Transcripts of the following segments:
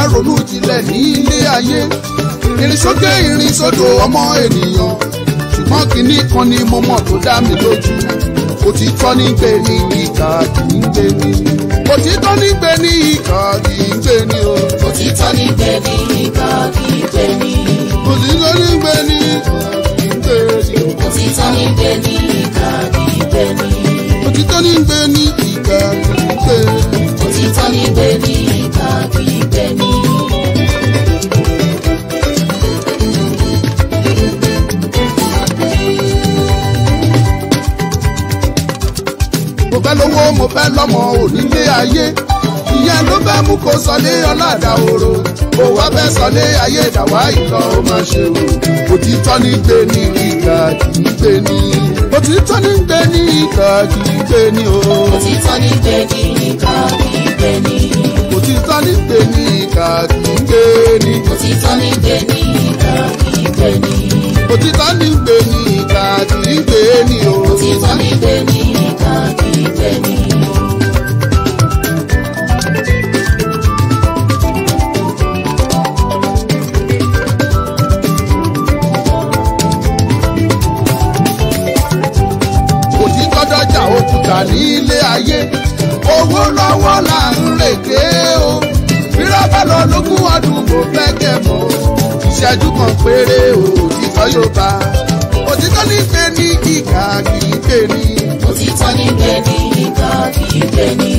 máa ronú jinlẹ̀ ní ilé ayé. Ìrìn sókè ìrìn sódò ọmọ ènìyàn, ṣùgbọ́n kinní kan ni mo mọ̀ tó dá mi lójú. Òtítọ́ ní gbé ní ìkà kì í gbé ní. Òtítọ́ ní gbé ní ìkà kì í gbé ní o. Òtítọ́ ní gbé ní ìkà kì í gbé ní. Òtítọ́ ní gbé ní ìkà kì í gbé ní. Òtítọ́ ní gbé ní ìkà kì í gbé ní. Òtítọ́ ní gbé ní ìkà kì í gbé ní. Òtítọ́ ní gbé ní ìkà kì í gbé ní. Mo fẹ́ lówó mo fẹ́ lọ́mọ onílé ayé, ìyẹn ló fẹ́ mú kó sọlé ọ̀làdà òro. Mo wá fẹ́ sọlé ayé dàwá ìlọ ó máa ṣe o. Òtítọ́ ní gbé ní ìkà kì í gbé ní. Òtítọ́ ní gbé ní ìkà kì í gbé ní o. Òtítọ́ ní gbé ní ìkà kì í gbé ní. Òtítọ́ ní gbé ní ìkà kì í gbé ní. Òtítọ́ ní gbé ní ìkà kì í gbé ní. Òtítọ́ ní gbé ní ìkà kì í gbé ní o. Òtítọ́ ní gbé ní ìkà kì í gbé ní. Òtítọ́ dọ́jà òkúta ní ilé ayé, owó lọ́wọ́ là ń rèké o. Rírọ́ bá lọ lógún ọdún kò fẹ́ kẹ́ mọ́. Ìṣẹ́jú kan péré òtítọ́ yóò bá. Òtítọ́ ní gbé ní ìkà kì í gbé ní. Òtítọ́ ní gbé ní ìkà kì í gbé ní.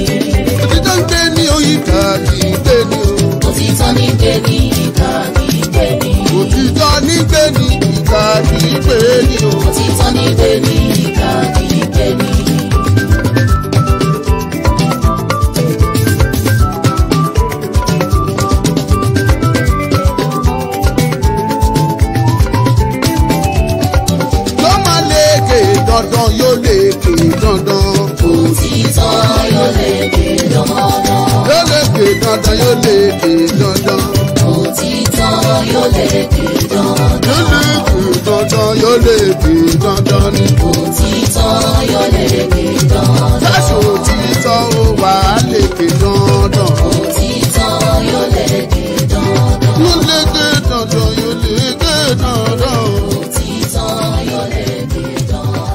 Òtítọ́ ń gbé ní ìkà kì í gbé ní o. Òtítọ́ ní gbé ní ìkà kì í gbé ní. Òtítọ́ ní gbé ní ìkà kì í gbé ní o. Òtítọ́ ní gbé ní ìkà kì í gbé ní. Dandan yóò lékè dandan. Òtítọ́ yóò lékè dandan. Yóò lékè dandan yóò lékè dandan. Òtítọ́ yóò lékè dandan. Yóò lékè dandan yóò lékè dandan ni. Òtítọ́ yóò lékè dandan. Fẹ́sùn òtítọ́ ó wà á lékè dandan. Òtítọ́ yóò lékè dandan. Yóò lékè dandan yóò lékè dandan. Òtítọ́ yóò lékè dandan.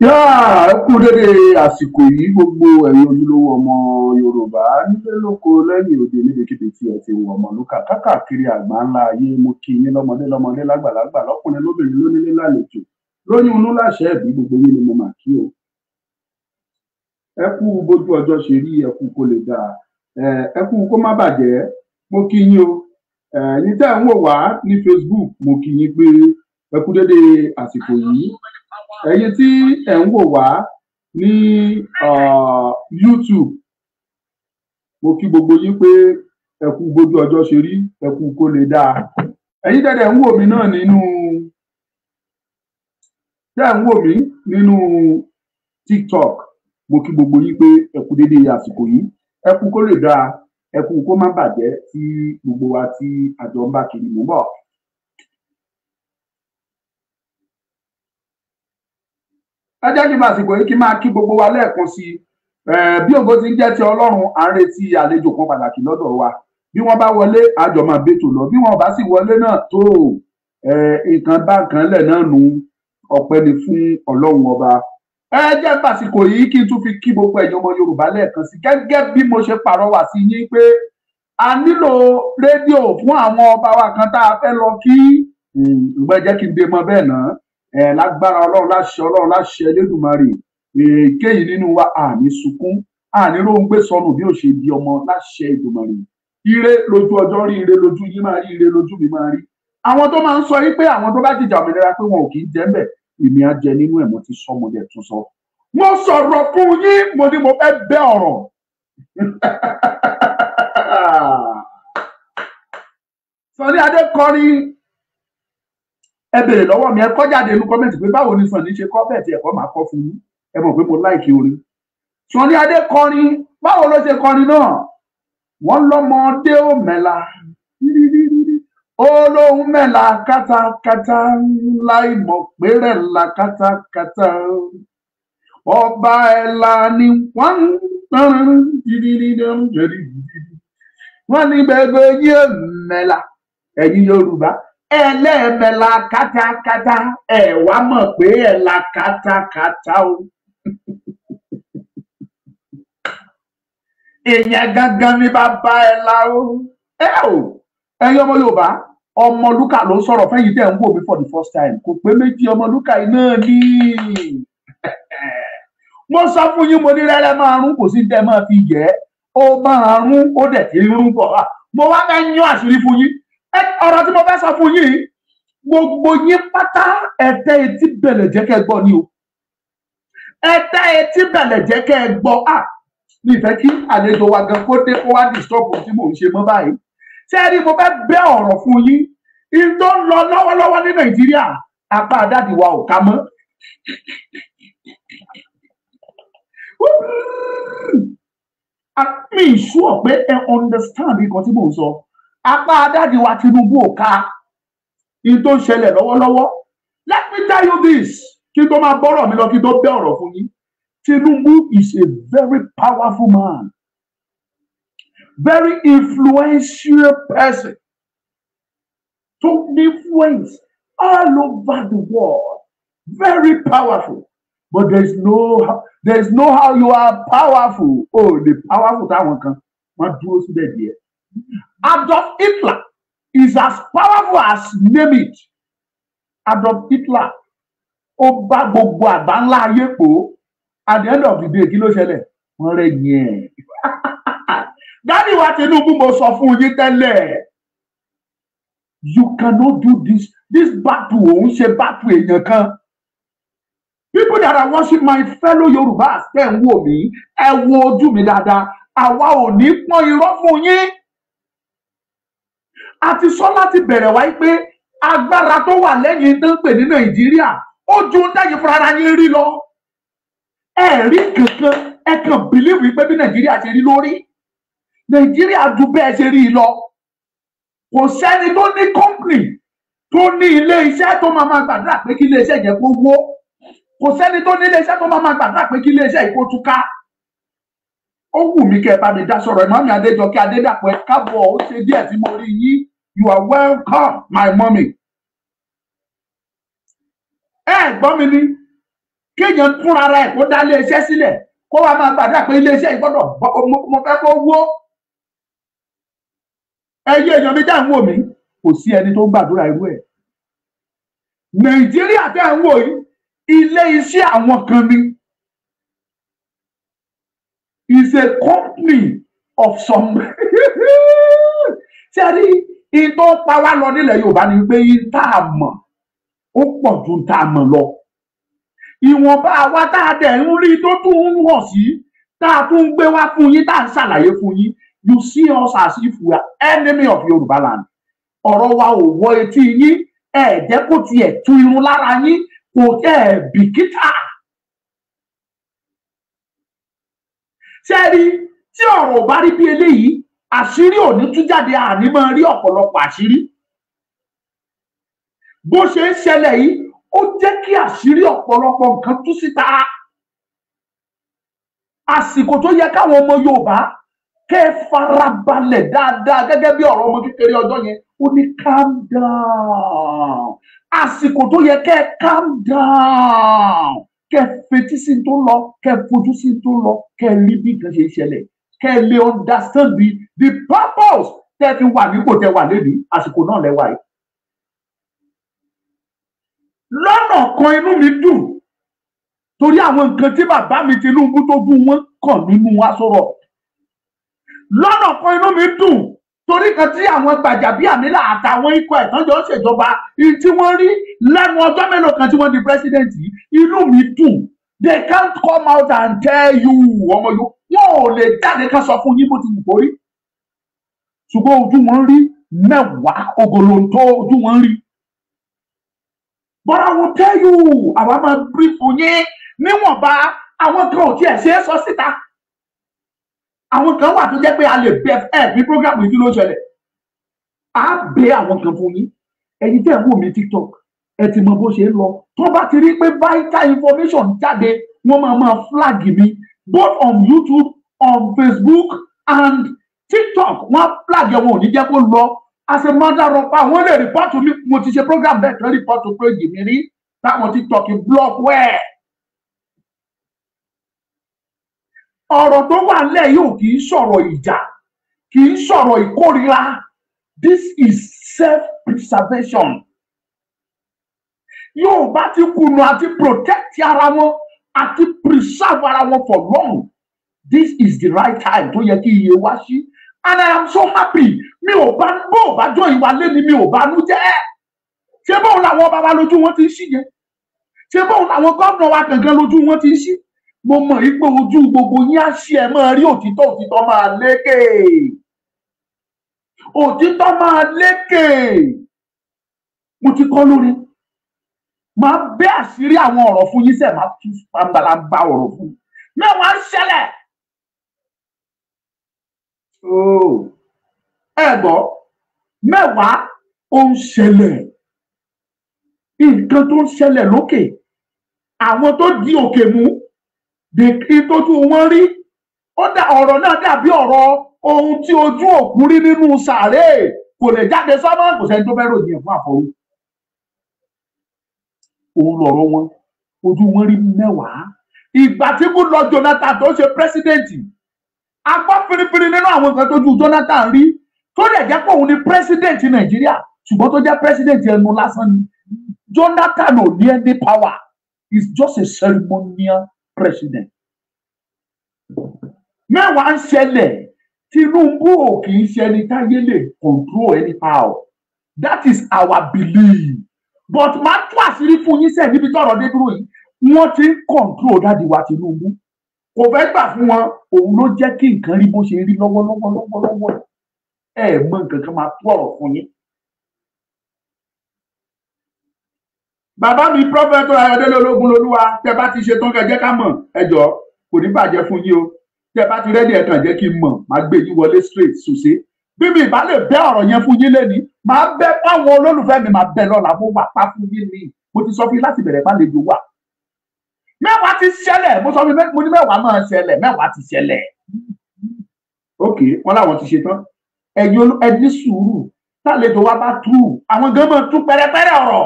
Ẹ kú dédé àsìkò yìí gbogbo ẹ̀yin ojúlówó ọmọ Yorùbá nílé lóko lẹ́yìn òde níbikíbi tí ẹ ti wọ ọmọlúkà káàkiri àgbà ńlá ayé. Mo kí yín lọ́mọdé lágbàlagbà lọ́kùnrin lóbìnrin lónílé lálejò lóyún inú láṣẹ ẹ̀bí gbogbo yín ni mo mà kí o. Ẹ kú bójú ọjọ́ ṣe rí, ẹ kú kó lè dáa, ẹ kú kó má bàjẹ́. Mo kí yín o. Ẹ̀yin tẹ́ ń wò wá ní Facebook, mo kí yín pé ẹ kú dédé àsìkò yìí. Ẹ̀yin tí ẹ ń wò wá ní YouTube, mo kí gbogbo yín pé ẹ kú bójú ọjọ́ ṣe rí, ẹ kú kó lè dáa. Ẹ̀yin tẹ́ ń wò mí náà nínú TikTok, mo kí gbogbo yín pé ẹ kú dédé àsìkò yìí, ẹ kú kó lè dáa, ẹ kú kó má bàjẹ́ tí gbogbo wa tí àjọ ń bá kiri mú bọ̀. Ẹ jẹ́ kí n máa sìkò yìí kí n máa kí gbogbo wa lẹ́ẹ̀kan sí i. Bí ògo ti ń jẹ́ ti Ọlọ́run, à ń retí àlejò kan pàtàkì lọ́dọ̀ wa. Bí wọ́n bá wọlé, a jọ máa bẹ́tò lọ. Bí wọ́n bá sì wọlé náà tó nǹkan bá nǹkan lẹ̀ náà nù, ọpẹ́ ni fún Ọlọ́run ọba. Ẹ jẹ́ pàsìkò yìí kí n tún fi kí gbogbo ẹ̀yin ọmọ Yorùbá lẹ́ẹ̀kan sí i. Gẹ́gẹ́ bí mo ṣe pàrọwà sí yín pé a nílò rédíò fún àwọn ọba wa kan tá a fẹ́ lọ kí. Ìgbà jẹ́ kí n dé mọ bẹ́ẹ̀ náà. Lágbára Ọlọ́run láṣẹ Elédùmarè, èkéyìí nínú wa àní sunkún, àní róńgbé sọnù bí ó ṣe di ọmọ láṣẹ Èdùmàrè. Ire lójú ọjọ́ rí, ire lójú yín máa rí, ire lójú mi máa rí. Àwọn tó máa ń sọ yín pé àwọn tó bá jìjà òmìnira pé wọn ò kì í jẹ ńbẹ̀, èmi á jẹ nínú ẹ̀. Mo ti sọ, mo dẹ̀ tún sọ. Mo sọ̀rọ̀ fún yín, mo ní mo fẹ́ bẹ́ ọ̀rọ̀. Sunny Adé kọrin. Ẹ bèrè lọ́wọ́ mi, ẹ kọ jáde nínú kọ́mẹ̀ntì pé báwo ni Sunny ṣe kọ bẹ́ẹ̀ tí ẹ̀kọ́ máa kọ́ fún yín. Ẹ mọ̀ pé mo láìkí orin. Sunny Adé kọrin, báwo ló ṣe kọrin náà? Wọ́n lọ́mọdé ò mẹ́la, olóhùn mẹ́la kátakátá, láì mọ̀ pé rẹ̀ la kátakátá. Ọba ẹ̀la ni wọ́n ní gbogbo yín mẹ́la, ẹ̀yin Yorùbá. Ẹlẹ́ẹ̀mẹ́la kátakátá, ẹ wá mọ̀ pé ẹ̀la kátakátá o. Èèyàn gangan ni bàbá ẹ̀la o. Ẹ̀yin ọmọ Yorùbá, Ọmọlúkà ló sọ̀rọ̀ fẹ́yìn tẹ́ ń wò mí for the first time. Kò pé méjì, Ọmọlúkà iná ní. Mo sọ fún yín, mo ní rẹ́rẹ́ máa rún, kò sí tẹ́ máa fi yẹ. Ó máa rún, ó dẹ̀ ti rún bọ̀ wá. Mo wá fẹ́ yán àṣírí fún yín. Ọ̀rọ̀ tí mo fẹ́ sọ fún yín, gbogbo yín pátá ẹ̀tẹ́ etí bẹ̀lẹ̀ jẹ́ kẹ́ gbọ́ ni o. Ẹ̀tẹ́ etí bẹ̀lẹ̀ jẹ́ kẹ́ gbọ́. Mi fẹ́ kí àlejò wa gan kó dé kó wá disturb tí mò ń ṣe mọ́ báyìí. Ṣé ẹ rí, mo fẹ́ bẹ́ ọ̀rọ̀ fún yín. In tó ń lọ lọ́wọ́lọ́wọ́ ní Nàìjíríà, apá àdáàdì wa ò ká mọ́. Mi sure pé ẹ understand nǹkan tí mò ń sọ. Apá àdáàdì wa Tinubu ò ká in tó ń ṣẹlẹ̀ lọ́wọ́lọ́wọ́. Let me tell you this, kí n tó máa bọ́rọ̀ mi lọ, kí n tó bẹ́ ọ̀rọ̀ fún yín. Tinubu is a very powerful man, very influential person, to influence all over the world. Very powerful, but there's no how you are powerful. The powerful táwọn kan wọ́n dúró síbẹ̀ díẹ̀. Adolf Hitler is as powerful as name it. Adolf Hitler ó bá gbogbo àgbá ńlá ayé pò. At the end of the day, kí ló ṣẹlẹ̀? Wọ́n rẹ̀ yẹn. Dádì wa Tinubu, mo sọ fún yín tẹ́lẹ̀. You cannot do this. This battle òun ṣe battle èèyàn kan. People that are watching, my fellow Yorùbá, tẹ́ ń wò mí, ẹ wo ojú mi dáadáa. Àwa ò ní pọ́n irọ́ fún yín. A ti sọ láti bẹ̀rẹ̀ wáyé pé agbára tó wà lẹ́yìn tó ń pè ní Nàìjíríà ó ju dájú fúnra yín rí lọ. Ẹ rí kankan, ẹ kàn bìlíìfù pé bí Nàìjíríà ṣe rí lórí. Nàìjíríà ju bẹ́ẹ̀ ṣe rí lọ. Kò sẹ́ni tó ní kọ́ńpìnì tó ní ilé iṣẹ́ tó máa gbàdúrà pé kí ilé iṣẹ́ yẹn kó wó. Kò sẹ́ni tó ní ilé iṣẹ́ tó máa gbàdúrà pé kí ilé iṣẹ́ yìí kó túká. Ó wù mí kẹ́ ẹ bá mi dá sọ̀rọ̀. Màmí Adéjọkẹ́ Adédàpọ̀ ẹ káàbọ̀, ó ṣe díẹ̀ tí mo rí yín. You are welcome, my mommy. Gbọ́ mi ní. kéèyàn fúnra rẹ̀ kó dá ilé iṣẹ́ sílẹ̀ kó wá máa gbàdúrà pé ilé iṣẹ́ yìí gbọ́dọ̀ mo fẹ́ kó wó. Ẹyẹ èèyàn mi dá ń wò mí, kò sí ẹni tó ń gbàdúrà irú ẹ̀. Nàìjíríà tẹ́ ń wò yìí, ilé iṣẹ́ àwọn kan ni. Is a company of some. Ṣé a rí ìtọ́ pa wá lọ nílẹ̀ Yorùbá ni pé tá a mọ̀ ó pọ̀ ju tá a mọ̀ lọ. Ìwọ̀nba àwa tá a dẹ̀ ń rí tó tún ń hàn sí, tá a tún ń gbé wá fún yín, tá a ń ṣàlàyé fún yín. You see us as if we are enemy of Yoruba land. Ọ̀rọ̀ wa ò wọ etí yín, ẹ jẹ́ kó tiẹ̀ tú irun lára yín, kò tẹ́ bìkítà. Ṣé rí tí ọ̀rọ̀ ò bá rí bí eléyìí, àṣírí ò ní tú jáde, àní máa rí ọ̀pọ̀lọpọ̀ àṣírí. Bó ṣe ń ṣẹlẹ̀ yìí, ó jẹ́ kí àṣírí ọ̀pọ̀lọpọ̀ nǹkan tú síta. Àsìkò tó yẹ káwọn ọmọ Yorùbá kẹ́ farabalẹ̀ dáadáa gẹ́gẹ́ bí ọ̀rọ̀ ọmọ kékeré ọjọ́ yẹn, ó ní calm down. Àsìkò tó yẹ kẹ́ calm down, kẹ́ fetí sí tó lọ, kẹ́ fojú sí tó lọ, kẹ́ rí bí nǹkan ṣe ṣẹlẹ̀, kẹ́ lè understand the purpose tẹ́ fi wà nípò tẹ́ wà lẹ́nu àsìkò náà lẹ́wà yìí. Lọ́nà kan inú mi dùn torí àwọn nǹkan tí bàbá mi Tinubu tó gún wọn kàn nínú wa sọ̀rọ̀. Lọ́nà kan inú mi dùn torí kan tí àwọn Gbajabiamila àtàwọn ikọ̀ ìtànjọ́ ṣèjọba tí wọ́n rí lẹ́nu ọjọ́ mélòó kan tí wọ́n di president yìí, inú mi dùn. They can't come out and tell you ọmọ yòó, wọn ò lè jáde ká sọ fún yín bó ti wù kó rí. Ṣùgbọ́n ojú wọn rí mẹ́wàá ògòlóńtó ojú wọn rí. But I will tell you, àwa máa brief yín níwọ̀nba àwọn kan ò tiẹ̀ ṣe é sọ síta. Àwọn kan wà tó jẹ́ pé a lè bẹ ẹ̀ ní program yìí ló ṣẹlẹ̀. A bẹ àwọn kan fún yín. Ẹ̀yin tẹ́ ń wò mí TikTok, ẹ ti mọ bó ṣe ń lọ. Tó bá ti rí pé vital information jáde, wọ́n máa flag mi both on YouTube, on Facebook and TikTok. Wọ́n flag ẹ̀ wọn ò ní jẹ́ kó lọ. As a matter of fact, wọ́n lè report to me, mo ti ṣe program bẹ́ẹ̀ tó report to page mi rí táwọn TikTok block wẹ́ẹ̀. Ọ̀rọ̀ tó wà nílẹ̀ yóò kì í sọ̀rọ̀ ìjà, kì í sọ̀rọ̀ ìkórìíra. This is self-preservation. Yorùbá ti kùnà àti protect ara wọn àti preserve ara wọn for long. This is the right time tó yẹ kí iye wá sí. And I am so happy. Mi ò bá bó bá jọ ìwà lẹ́ni mi ò bá nú jẹ́. Ṣé bóun làwọn bàbá lójú wọn ti ń ṣí yẹn? Ṣé bóun làwọn gómìnà wa kankan lójú wọn ti ń ṣí? Mo mọ̀ wípé ojú gbogbo yín á ṣí ẹ máa rí òtítọ́, òtítọ́ máa lékè. Òtítọ́ máa lékè. Mo ti kọ́ lórí. Máa bẹ́ àṣírí àwọn ọ̀rọ̀ fún yín sẹ́, máa tún pàmbàlàmbà ọ̀rọ̀ fún yín. Mẹ́wàá ń ṣẹlẹ̀. Ẹ gbọ́, mẹ́wàá ó ń ṣẹlẹ̀. Nǹkan tó ń ṣẹlẹ̀ lókè. Àwọn tó di òkè mú, dèkí tójú wọn rí. Ó dà ọ̀rọ̀ náà dàbí ọ̀rọ̀ ohun tí ojú òkú rí nínú sàárè. Kò lè jáde sọ́mọ́, kò sẹ́ni tó fẹ́ ròyìn fún àfọwọ́. Òun lọ̀rọ̀ wọn, ojú wọn rí mẹ́wàá. Ìgbà tí kò lọ Jonathan tó ṣe pírẹsidẹ́ǹtì, a gbọ́ pínpín nínú àwọn nǹkan tójú Jonathan rí tó lè jẹ́ pé òun ni pírẹsidẹ́ǹtì Nàìjíríà, ṣùgbọ́n tó jẹ́ pírẹsidẹ́ǹtì ẹnu lásán ni. Jonathan ò ní any power, he's just a ceremonial president. Mẹ́wàá ń ṣẹlẹ̀, Tinubu ò kì í ṣe ẹni táyé lè control anyhow. That is our belief. But máa tú àṣírí fún yín sẹ́ẹ̀ níbi tọ́rọ̀ dé dúró yìí, wọ́n ti ń control dáàdi wa Tinubu. Kò fẹ́ gbà fún wọn, òun ló jẹ́ kí nǹkan rí bó ṣe rí lọ́wọ́lọ́wọ́. Ẹ mọ nǹkan kan máa tú ọ̀rọ̀ fún yín. Bàbá mi Prọfẹ̀tọ̀ Ayọ̀délé Ologunloluwa, tẹ́ bá ti ṣe tán kẹ́ jẹ́ ká mọ̀, ẹ jọ̀ọ́ kò ní bàjẹ́ fún yín o. Tẹ́ bá ti rẹ́dí ẹ kàn jẹ́ kí n mọ̀, máa gbé yín wọlé straight ṣùṣe. Bí mi ìbá lè bẹ́ ọ̀rọ̀ yẹn fún yín lẹ́ni, máa bẹ́ fáwọn olólùfẹ́ mi, máa bẹ́ lọ́la mo wà pa fún yín ni. Mo ti sọ fún yín láti bẹ̀rẹ̀ pálejò wà. Mẹ́wàá ti ṣẹlẹ̀, mo sọ fún yín, mo ní mẹ́wàá máa ṣẹlẹ̀, mẹ́wàá ti ṣẹlẹ̀. Ok, wọ́n láwọn ti ṣe tán. Ẹ̀yin ẹni sùúrù, tálejò wa bá tú, àwọn gan máa tú pẹ́rẹ́pẹ́rẹ́ ọ̀rọ̀.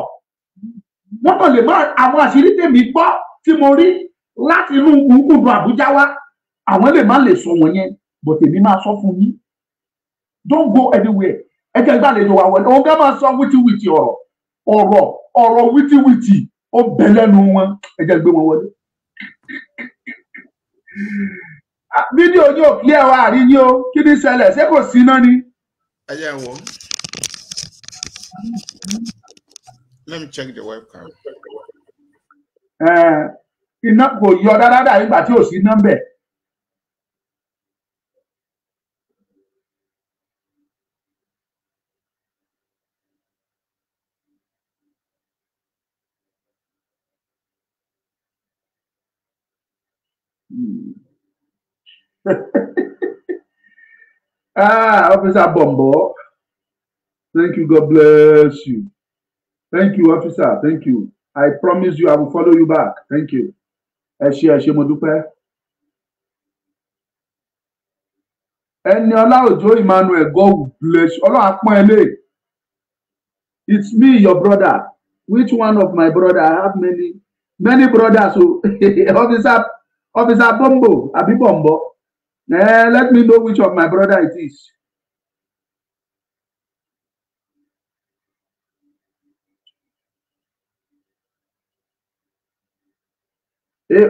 Wọ́n kàn lè máa àwọn àṣírí tèmi gbọ́ tí mo rí láti inú gbùngbùn Àbújá wá àwọn lè má lè sọ wọn yẹn but èmi máa sọ fún yín don't go anywhere ẹ jẹ́ gbàlejò wa wọlé òun ká máa sọ wítíwìtì ọ̀rọ̀ wítíwìtì ó bẹ lẹ́nu wọn ẹ jẹ́ gbé wọn wọlé. Fídíò yín ò clear wa àrí yín o kí ni ṣẹlẹ̀ ṣé kò sí náà ni. ẹ jẹ́ wò let me check the webcam. Iná kò yọ dáadáa nígbà tí ò sí nọ́mbẹ̀. Officer Bombo, thank you, God bless you. Thank you, officer, thank you. I promise you I will follow you back. Thank you. Ẹ ṣé mo dúpẹ́. Eniola Ojo Emmanuel, God bless you. Ọlọ́run á pọ́n ẹ lé. It's me, your brother. Which one of my brother? I have many brothers. So Officer Bombo, Abi Bombo. Let me know which of my brother it is.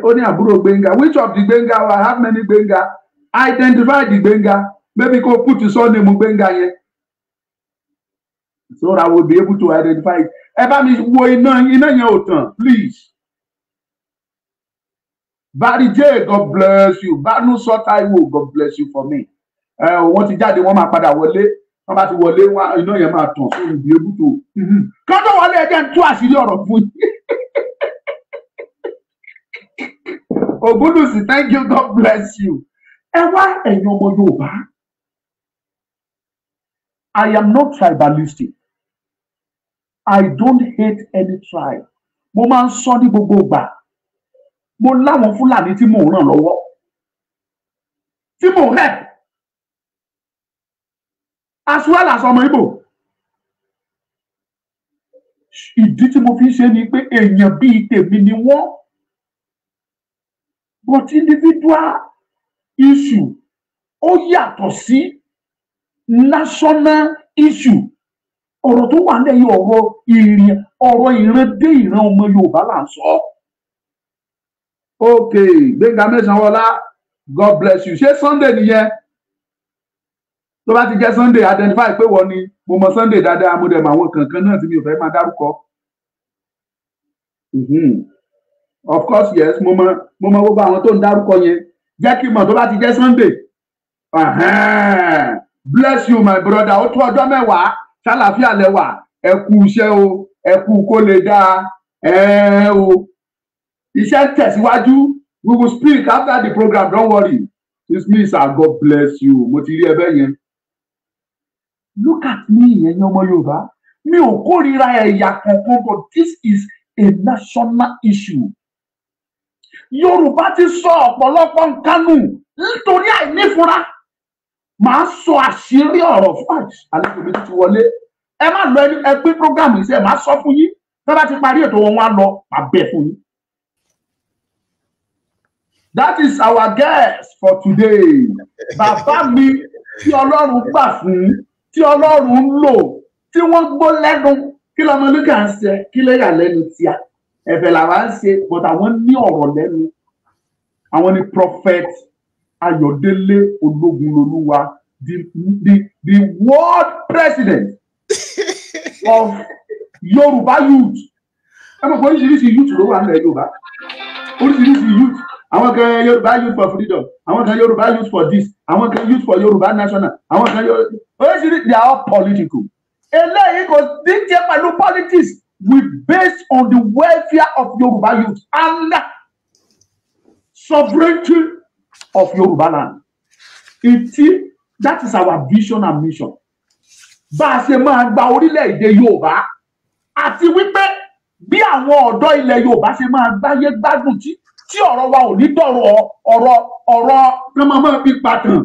Only Aburo Benga. Which of the Benga? I have many Benga. Identify the Benga. Maybe go put your son name Benga here. So I will be able to identify it. Please. Barry J, God bless you. Banu Sotaiwo, God bless you for me. Wọ́n ti jáde wọ́n máa padà wọlé. Wọ́n bá ti wọlé wọ́n iná yẹn máa tàn so we be able to. Kọ́ńtò wọlé ẹjẹ́ ń tú àṣírí ọ̀rọ̀ fún yín. Ogunlusi, thank you, God bless you. Ẹ wá ẹ̀yin ọmọ Yorùbá. I am not tribalistic. I don't hate any tribe. Mo máa ń sọ ní gbogbo ìgbà. Mo láwọn Fúlàní tí mò ń ràn lọ́wọ́. Tí mò ń help. As well as ọmọ Ìgbò. Ìdí tí mo fi ń ṣe ni pé èèyàn bíi tèmi ni wọ́n. But individual issue ó yàtọ̀ sí national issue. Ọ̀rọ̀ tó wà lẹ́yìn ọ̀rọ̀ ìran dé ìran ọmọ Yorùbá là ń sọ. Okay, Gbénga Mẹ́sàn-án-Wọlá, God bless you. Ṣé Sunday nìyẹn? Tó bá ti jẹ́ Sunday, identify pé wọ́n ni mo mọ Sunday dáadáa, mo dẹ̀ mọ àwọn kankan náà tí mi ò fẹ́ máa dárúkọ. Of course, yes, mo mọ gbogbo àwọn tó ń dárúkọ yẹn. Jẹ́ kí n mọ̀ tó bá ti jẹ́ Sunday. Bless you, my brother. Ó tó ọjọ́ mẹ́wàá, ṣàlàáfíà lẹ́wà. Ẹ kú iṣẹ́ o, ẹ kú kó lè dáa. O. Iṣẹ́ tẹ̀síwájú. We will speak after the program, don't worry. This means God bless you. Mo ti rí ẹbẹ yẹn. Look at me, ẹ̀yin ọmọ Yorùbá. Mi ò kórìíra ẹ̀yà kankan, but this is a national issue. Yorùbá ti sọ ọ̀pọ̀lọpọ̀ nǹkan nù nítorí àìnífura. Màá sọ àṣírí ọ̀rọ̀ fún àlejò mi ti wọlé. Ẹ má lọ ẹgbẹ́ program yìí sẹ́, màá sọ fún yín. Bí wọ́n bá ti parí ètò wọn wá lọ, màá bẹ̀ fún yín. That is our guest for today. Bàbá mi tí Ọlọ́run gbà fún, tí Ọlọ́run ń lò, tí wọ́n gbọ́ lẹ́nu, kí lọ́mọ Lúkà ń ṣe, kí ló yà lẹ́nu tíá. Ẹ̀fẹ̀ làwa ń ṣe, but àwọn ní ọ̀rọ̀ lẹ́nu. Àwọn ni Prophet Ayọ̀délé Ologunloluwa, the world president of Yoruba youth. Ẹ mọ̀ pé oríṣiríṣi youth ló wà nílẹ̀ Yorùbá. Oríṣiríṣi youth. Àwọn kan Yoruba youth for freedom. Àwọn kan Yoruba youth for this. Àwọn kan youth for Yoruba national. Àwọn kan oríṣiríṣi, they are all political. Eléyìí kò díje pẹ̀lú politics. We based on the welfare of Yoruba youth and sovereignty of Yoruba land. That is our vision and mission. Bá a ṣe máa gba orílẹ̀-èdè Yorùbá àti wípé bí àwọn ọ̀dọ́ ilẹ̀ Yorùbá ṣe máa gbáyé gbádùn tí ọ̀rọ̀ wa ò ní dọ̀rọ̀ ọ̀rọ̀ kan máa fi pàtàn.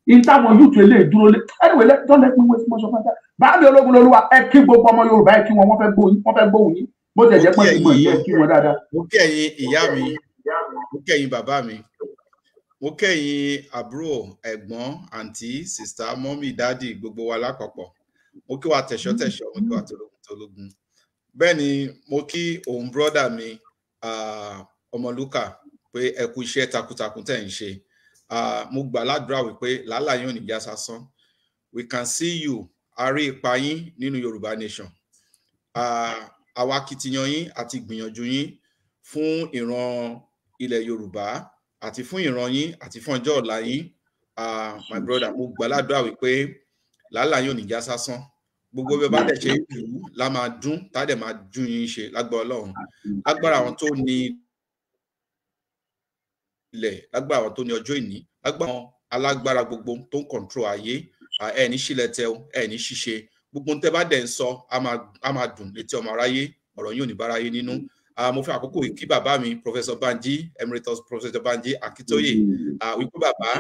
In táwọn youth lè dúró lé. Anyway, don't let me waste much of my time. Báàmì Ologunloluwa, ẹ kí gbogbo ọmọ Yorùbá ẹ kí wọn fẹ́ gbóhùn yín. bó tẹ̀ jẹ́ pọ́n ti mọ̀ ní ẹ̀ kí wọn dáadáa. Mo kẹ́yìn ìyá mi, mo kẹ́yìn bàbá mi, mo kẹ́yìn àbúrò, ẹ̀gbọ́n, àǹtí, sìstà, mọ́mì, dádì, gbogbo wa lápapọ̀. Mo kí wa tẹ̀ṣọ́, mo kí wa tológun. Bẹ́ẹ̀ ni mo kí òun brọ́dà mi, Ọmọlúkà, pé ẹ kú iṣẹ́ takuntakun tẹ̀ ń ṣe. Mo gbà ládùúrà wípé làálàá yín ò ní já sásán. We can see you, a rí ipa yín nínú Yorùbá nation. Àwa akitiyan yín àti ìgbìyànjú yín fún ìran ilẹ̀ Yorùbá àti fún ìran yín àti fún ọjọ́ ọ̀la yín. My brother, mo gbà ládùúrà wípé làálàá yín ò ní já sásán. Gbogbo bí ọba dẹ̀ ṣe jù ú la máa dún tá dẹ̀ máa jú yín ṣe lágbára Ọlọ́run. Lágbára àwọn tó ní ilẹ̀, lágbára àwọn tó ní ọjọ́ ìní, lágbára àwọn alágbára gbogbo tó ń control ayé, ẹ ní sílẹ̀ tẹ o, ẹ ní ṣíṣe. Gbogbo tẹ́ bá dẹ̀ ń sọ a máa dùn létí ọmọ aráyé, ọ̀rọ̀ yín ò ní báráyé nínú. Mo fẹ́ àkókò yìí kí bàbá mi Professor Banji, Emeritus Professor Banji Akitoye, wípé bàbá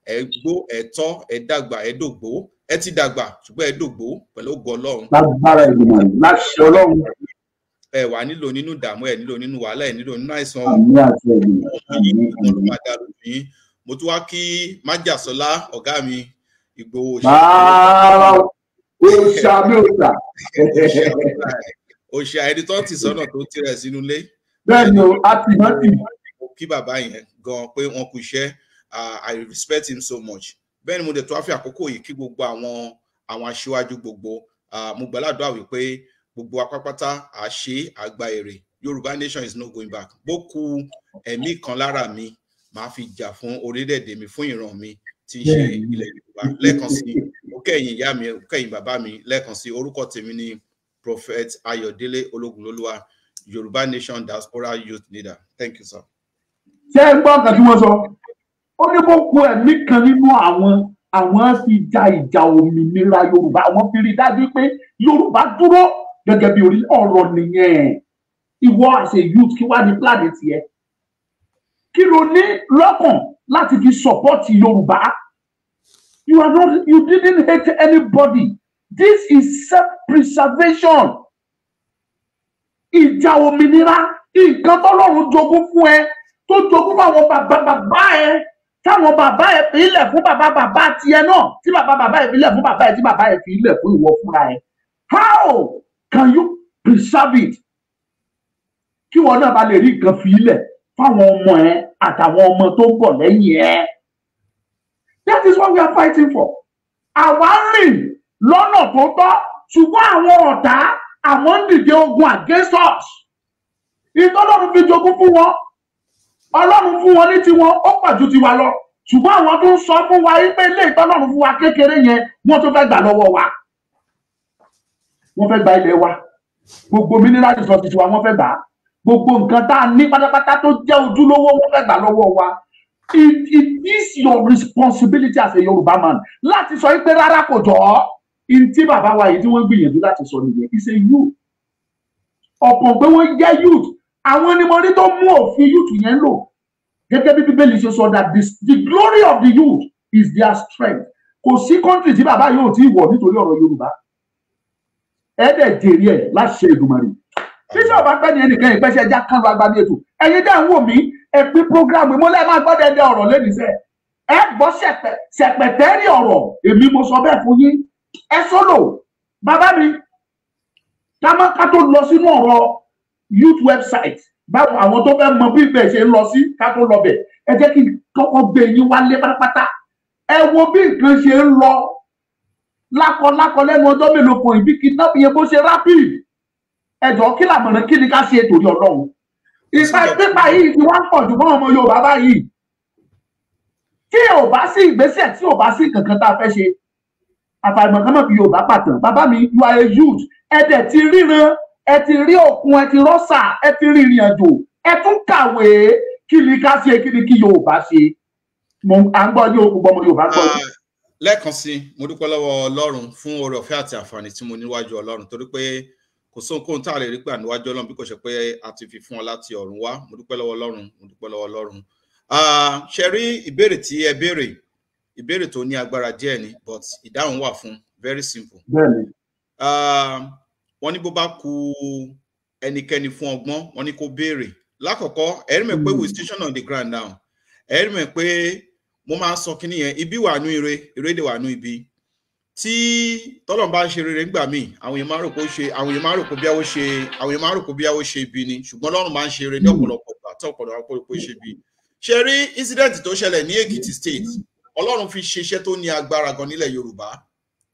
ẹ gbó, ẹ tọ́, ẹ dàgbà, ẹ dògbó, ẹ ti dàgbà ṣùgbọ́n ẹ dògbó pẹ̀lú ògo Ọlọ́run. Lágbára ìgbìmọ̀ láṣẹ Ọlọ́run. Ẹ wà nílò nínú ìdààmú, ẹ nílò nínú wàhálà, ẹ nílò nínú àìsàn. Àmín àti ìgbìmọ̀. Ọmọ ló máa dá lójú yín. Mo tún wá kí Májàsọ́lá ọ̀gá mi Ìgbòho òṣà ẹni tó ti sọ́nà tó tirẹ̀ sínú ilé. Bẹ́ẹ̀ni o, a ti mọ́ tì. Mo kí bàbá yẹn gan pé wọ́n kú iṣẹ́. I respect him so much. Bẹ́ẹ̀ ni mo dẹ̀ tó wá fi àkókò yìí kí gbogbo àwọn aṣíwájú gbogbo. Mo gbàládùá wípé gbogbo apápátá àṣẹ àgbà èrè. Yorùbá nation is not going back. Bó kù ẹ̀mí kan lára mi, màá fi jà fún orílẹ̀-èdè mi, fún ìran mi tí ń ṣe ilẹ̀ Yorùbá. Lẹ́ẹ̀kan sí, mo kẹ́yìn ìyá mi, mo kẹ́yìn bàbá mi. Lẹ́ẹ̀kan sí, orúkọ tèmi ni Prophet Ayọ̀délé Ologunloluwa, Yoruba Nation Diaspora Youth Leader. Thank you, sir. Ṣé ẹ gbọ́ nǹkan tí wọ́n sọ? Ó ní bó kù ẹ̀mí kan nínú àwọn fi ja ìjà òmìnira Yorùbá. Àwọn fi rí dájú pé Yorùbá dúró gẹ́gẹ́ bí orí ọ̀rọ̀ nìyẹn. Ìwọ as a youth kí wá ní planet yẹn? Kí ló ní lọ́kàn láti fi support Yorùbá? You didn't hate anybody. This is self-preservation. Ìjà òmìnira, nǹkan tọ́lọ́run jogún fún ẹ, tó jogún fún àwọn bàbá ẹ, táwọn bàbá ẹ fi ilẹ̀ fún bàbá tiẹ̀ náà, tí bàbá ẹ fi ilẹ̀ fún bàbá ẹ, tí bàbá ẹ fi ilẹ̀ fún ìwọ fúnra ẹ. How can you preserve it? Kí wọn náà bá lè rí nǹkan fi ilẹ̀ fáwọn ọmọ ẹ àtàwọn ọmọ tó ń bọ̀ lẹ́yìn ẹ. That is what we are fighting for. Àwa rìn lọ́nà tó tọ́, ṣùgbọ́n àwọn ọ̀tá àwọn ń dìde ogun against us. Ìtọ́lọ́run fi jogún fún wọn, Ọlọ́run fún wọn ní tiwọn, ó pọ̀ ju tiwa lọ. Ṣùgbọ́n àwọn tó ń sọ fún wa wípé ilé ìtọ́lọ́run fún wa kékeré yẹn, wọ́n tó fẹ́ gbà lọ́wọ́ wa. Wọ́n fẹ́ gba ilẹ̀ wa. Gbogbo mineral resources wa wọ́n fẹ́ gbà. Gbogbo nǹkan tá a ní pátápátá tó jẹ́ ojúlówó wọ́n fẹ́ gbà lọ́wọ́ wa. It is your responsibility as a Yoruba man láti sọ wípé rárá kò jọ ọ́. Ntí bàbá wa yìí tí wọ́n gbìyànjú láti sọ nìyẹn, is a youth. Ọ̀pọ̀ pé wọ́n jẹ́ youth, àwọn ni mo rí tó mú òfin youth yẹn lò. Gẹ́gẹ́ bí Bíbélì ṣe sọ that the glory of the youth is their strength. Kò sí country tí bàbá yóò tí wọ̀ nítorí ọ̀rọ̀ Yorùbá. Ẹ̀ẹ́dẹ̀ jèrè ẹ̀ láṣẹ Èdùmàrè. Bísí ọba pẹ́ ní ẹnìkan ìpẹ́sẹ̀ ẹja kan lọ agbábí ètò. Ẹ̀yin dá ń wò mí, ẹ pín program ìmọ̀lẹ́ máa gbọ́ dẹ́dẹ́ ọ̀rọ̀ lẹ́nu iṣẹ́. Ẹ gbọ́ ṣẹ̀pẹ̀tẹ́rì ọ̀rọ̀, èmi mo sọ bẹ́ẹ̀ fún yín. Ẹ sọ́lò bàbá mi ká tó lọ sínú ọ̀rọ̀ youth website báwo àwọn tó fẹ́ mọ bí ibẹ̀ ṣe ń lọ sí ká tó lọ bẹ̀ ẹ jẹ́ kí kọ́kọ́ gbé yín wálé pátápátá ẹ wo bí nǹkan ṣe ń lọ lákọ lẹ́nu ọjọ́ mélòó kan ìbí kidnap yẹn bó ṣe rapid ẹ jọ̀ọ́ kí làmọ̀ràn kí ni ká ṣe torí Ọlọ́run ìpa pípa yìí ti wá ń pọ̀ jù fún ọmọ Yorùbá báyìí tí ò bá sí ìgbésẹ̀ tí ò bá sí kankan tá a fẹ́ ṣe àfàìmọ̀ kan náà fi Yorùbá pàtàn bàbá mi you are a youth ẹ dẹ̀ ti ríran ẹ ti rí òkun ẹ ti rọ́ṣà ẹ ti rí ìrìn àjò ẹ tún kàwé kí ni ká ṣe kí ni kí Yorùbá ṣe à ń gbọ́ yóò gbọ́ ọmọ Yorùbá gbọ́. Lẹ́ẹ̀kan sí mo dúpẹ́ lọ́wọ́ Ọlọ́run fún oore ọ̀fẹ́ àti àǹfààní tí mo níwájú Ọlọ́run torí pé kò sóhunkóhun tá a lè rí pé àníwájú Ọlọ́run bí kò ṣe pé a ti fi fún ọ láti ọ̀run wá mo dúpẹ́ lọ́wọ́ Ọlọ́run mo dúpẹ́ lọ́wọ́ Ọlọ́run. Ṣe rí ìbéèrè tí ẹ béèrè ìbéèrè tó ní agbára díẹ̀ ni but ìdáhùn wà fún very simple. Bẹ́ẹ̀ni. Wọ́n ní bó bá kù ẹnikẹ́ni fún ọgbọ́n wọn ní kó béèrè lákọ̀ọ́kọ́ ẹ̀rí mọ̀ pé we station on the ground now ẹ̀rí mọ̀ pé mo máa ń sọ kíní yẹn ibi wà nú ire dè wà nú ibi tí tọ́lọ́run bá ń ṣe rere nígbà míì àwọn èèyàn máa rò pé ó ṣe ibi ni ṣùgbọ́n Ọlọ́run máa ń ṣe rere ní ọ̀pọ̀lọpọ̀ ìgbà tí ọ̀pọ̀lọpọ̀ ṣe ibi ṣe rí incident tó ṣẹlẹ̀ ní Èkìtì state Ọlọ́run fi ṣe iṣẹ́ tó ní agbára gan nílẹ̀ Yorùbá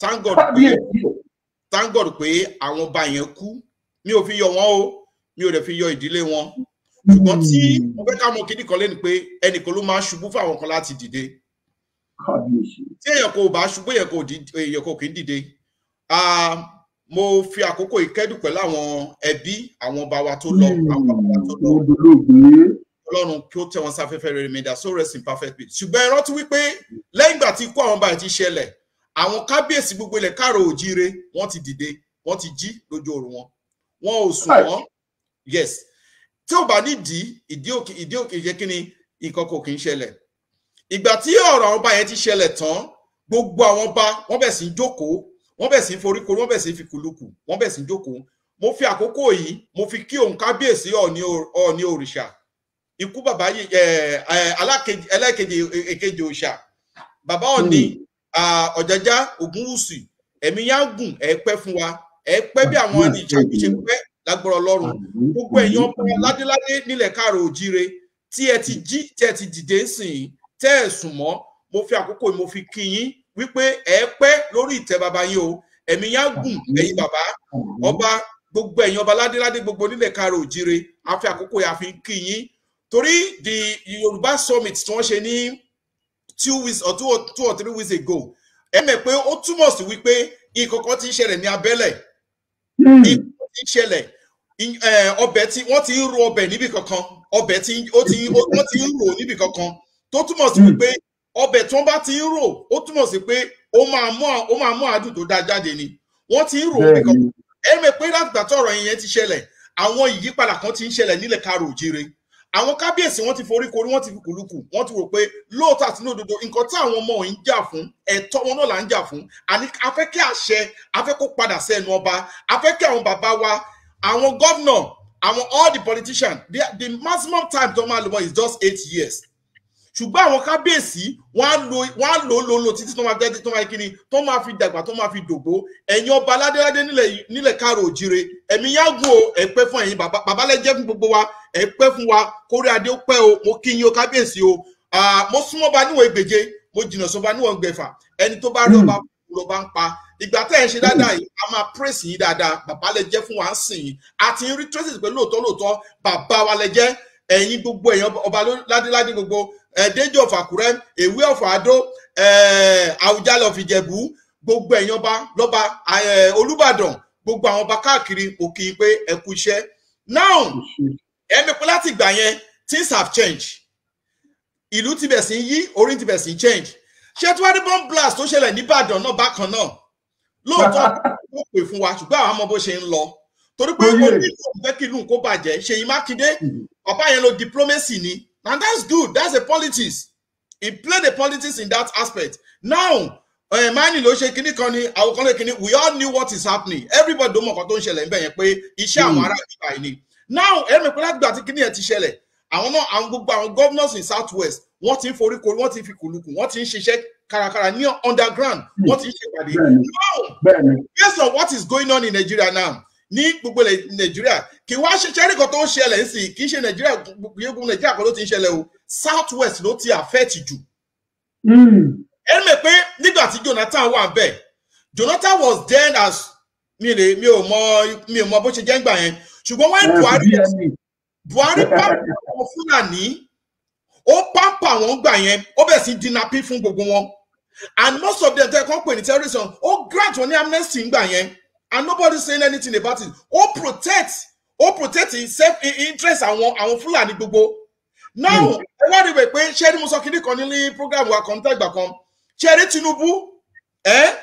thank God pé àwọn ọba yẹn kú mi ò fi yọ wọn o mi ò dẹ̀ fi yọ ìdílé wọn ṣùgbọ́n tí mo fẹ́ ká mọ kíní kan lẹ́nu pé ẹnìkan ló máa ṣubú fún àwọn kan láti dìde tí èèyàn kò bá ṣubú èèyàn kò kì í dìde mo fi àkókò ìkẹ́dùn pẹ̀lú àwọn ẹbí àwọn ọba wa tó lọ àwọn bàbá wa tó lọ Ọlọ́run kí ó tẹ́ wọn sáfẹ́fẹ́ rere mi dá so rest in perfect peace ṣùgbọ́n ẹ rántí wípé lẹ́yìn ìgbà tí ikú àwọn ọba yìí ti ṣẹlẹ̀ àwọn kábíyèsí gbogbo ilẹ̀ káàrọ̀ òjíire wọ́n ti dìde wọ́n ti jí lójú oorun wọn ò sùn wọ́n yes tí ò bá nídìí ìdí òkè jẹ́ kí ni nǹkan kò kì í ṣẹlẹ̀ ìgbà tí ọ̀rọ̀ àwọn ọba yẹn ti ṣẹlẹ̀ tán gbogbo àwọn ọba wọ́n bẹ̀ sí jókòó wọ́n bẹ̀ sí foríkorí wọ́n bẹ̀ sí fi kùlùkù wọ́n bẹ̀ sí jókòó mo fi àkókò yìí mo fi kí òun kábíyèsí Ọọ̀ni òrìṣà ikú bàbá yìí ẹlẹ́kejì òrìṣà bàbá Ọọ̀ni Ọ̀jájá Ògúnwùsì ẹ̀mí yá gùn ẹ pẹ́ fún wa ẹ pẹ́ bí àwọn ẹni ìṣàkóso pẹ́ lágbára Ọlọ́run gbogbo èèyàn ọba ládéládé nílẹ̀ káàrọ̀ òjíire tí ẹ ti jí tí ẹ ti dìde sìn tẹ́ ẹ sùn mọ́ mo fi àkókò yìí mo fi kí yín wípé ẹ pẹ́ lórí ìtẹ́ bàbá yín o ẹ̀mí yá gùn ẹ̀yin bàbá ọba gbogbo èèyàn ọba ládéládé gbogbo nílẹ̀ káàrọ̀ òjíire a fi àkókò yìí a fi kí yín torí the Yorùbá summit tí wọ́n ṣe ní 2 weeks or 2 or 3 weeks ago ẹ mọ̀ pé ó túmọ̀ sí wípé ìkọ̀kọ̀ ti ń ṣẹlẹ̀ ní abẹ́lẹ̀ ìkọ̀kọ̀ ti ń ṣẹlẹ̀ ọbẹ̀ tí wọ́n ti ń ro ọbẹ̀ níbì kankan ọbẹ̀ tí wọ́n ti ń rò níbì kankan tó túmọ̀ sí wípé ọbẹ̀ tí wọ́n bá ti ń rò ó túmọ̀ sí pé ó máa mú àdùn tó dáa jáde ni wọ́n ti ń rò níbì kankan ẹ mọ̀ pé láti gbà tó ọ̀rọ̀ yẹn ti ṣẹlẹ̀ àwọn ìyípadà kan ti ń ṣẹlẹ̀ nílẹ̀ káàrọ̀ òjíire àwọn kábíyèsí wọ́n ti foríkorí wọ́n ti fi kùlùkù wọ́n ti rò pé lóòótọ́ àti lódodo nǹkan tí àwọn ọmọ yìí ń jà fún ẹ̀tọ́ wọn náà là ń jà fún àní afẹ́ kí àṣẹ afẹ́ kó padà sẹ́nu ọba afẹ́ kí àwọn bàbá wa àwọn gọ́vnọ̀ àwọn all the politicians the maximum time tó máa lò wọ́n is just 8 years ṣùgbọ́n àwọn kábíyèsí wọ́n á lò títí tó máa dẹ́dẹ́ tó máa kíni tó máa fi dàgbà tó máa fi dògbó ẹ̀yin ọba aládéládé nílẹ̀ káàrọ̀ òjíire ẹ̀mí yágùn o ẹ pẹ́ fún ẹ̀yin bàbá lẹ́jẹ́ fún gbogbo wa ẹ pẹ́ fún wa kórí adé ó pẹ́ o mo kí yín o kábíyèsí o mo súnmọ́ ba níwọ̀n ẹgbẹ̀je mo jìnnà sọ́ba níwọ̀n gbẹ̀fà ẹni tó bá rí ọba ló bá ń pa ìgbà tẹ́ ẹ̀ ń ṣe dáadáa yìí a máa praise yín dáadáa bàbá lẹ́jẹ́ fún wa ń sìn yín àti rí traces pé lóòótọ́ bàbá wa lẹ́jẹ́ ẹ̀yin gbogbo èèyàn ọba ládéládé gbogbo Déjì of Àkúrẹ́ Èwí of Àdó Àwùjalẹ̀ of Ìjẹ̀bú gbogbo èèyàn ọba lọ́ba Olúbàdàn gbogbo àwọn ọba káàkiri kò kí n pé ẹ kú iṣẹ́ now ẹ̀mí pé láti ìgbà yẹn things have changed ìlú ti bẹ̀ sí yí orí ti bẹ̀ sí change ṣé tí wọ́n ní bomb blast tó ṣẹlẹ̀ níbàdàn náà bákan náà lóòótọ́ ó pè fún wa ṣùgbọ́n àwọn ọmọ bó ṣe ń lọ torí pé ó ní ìfẹ́ kí ìlú kó bàjẹ́ Ṣèyí Mákindé bàbá yẹn lo diplomacy ni and that's good that's a politics he played a politics in that aspect now mani ló ṣe kinní kan ni àwọn kan lè kinní we all knew what is happening everybody ló mọ̀ kan tó ń ṣẹlẹ̀ níbẹ̀ yẹn pé iṣẹ́ àwọn ará ìgbà yìí ni now ẹ̀mí pé láti gbà tí kinní yẹn ti ṣẹlẹ̀ àwọn náà àwọn gbogbo àwọn governors in south west wọ́n ti ń foríkorí wọ́n ti fi kùlùkù wọ́n ti ń ṣiṣẹ́ kárakára ní underground wọ́n ti ń ṣèpàdé now based on what is going on in Nigeria now ní gbogbo Nigeria kì wá ṣe ṣẹ́rí kan tó ń ṣẹlẹ̀ ń sìn kì í ṣe Nigeria gbogbo Nigeria kan ló ti ń ṣẹlẹ̀ o south west ló ti affect jù ẹ mọ̀ pé nígbà tí Jonathan wà bẹ́ẹ̀ Jonathan was then as mi ò mọ bó ṣe jẹ́ ńgbà yẹn ṣùgbọ́n wọ́n Buhari pàmpà àwọn Fúlàní ó pàmpà àwọn gbà yẹn ó bẹ̀ sí dínapí fún gbogbo wọn and most of them tẹ́ kàn pè ní terrorism ó grant wọn ní amnesty ngbà yẹn and nobody saying anything about it ó protect self interest àwọn Fúlàní gbogbo now ẹ wá rí i pé ṣé ni mo sọ kíní kan nílé program wa kan tẹ́gbà kan ṣé rí Tinubu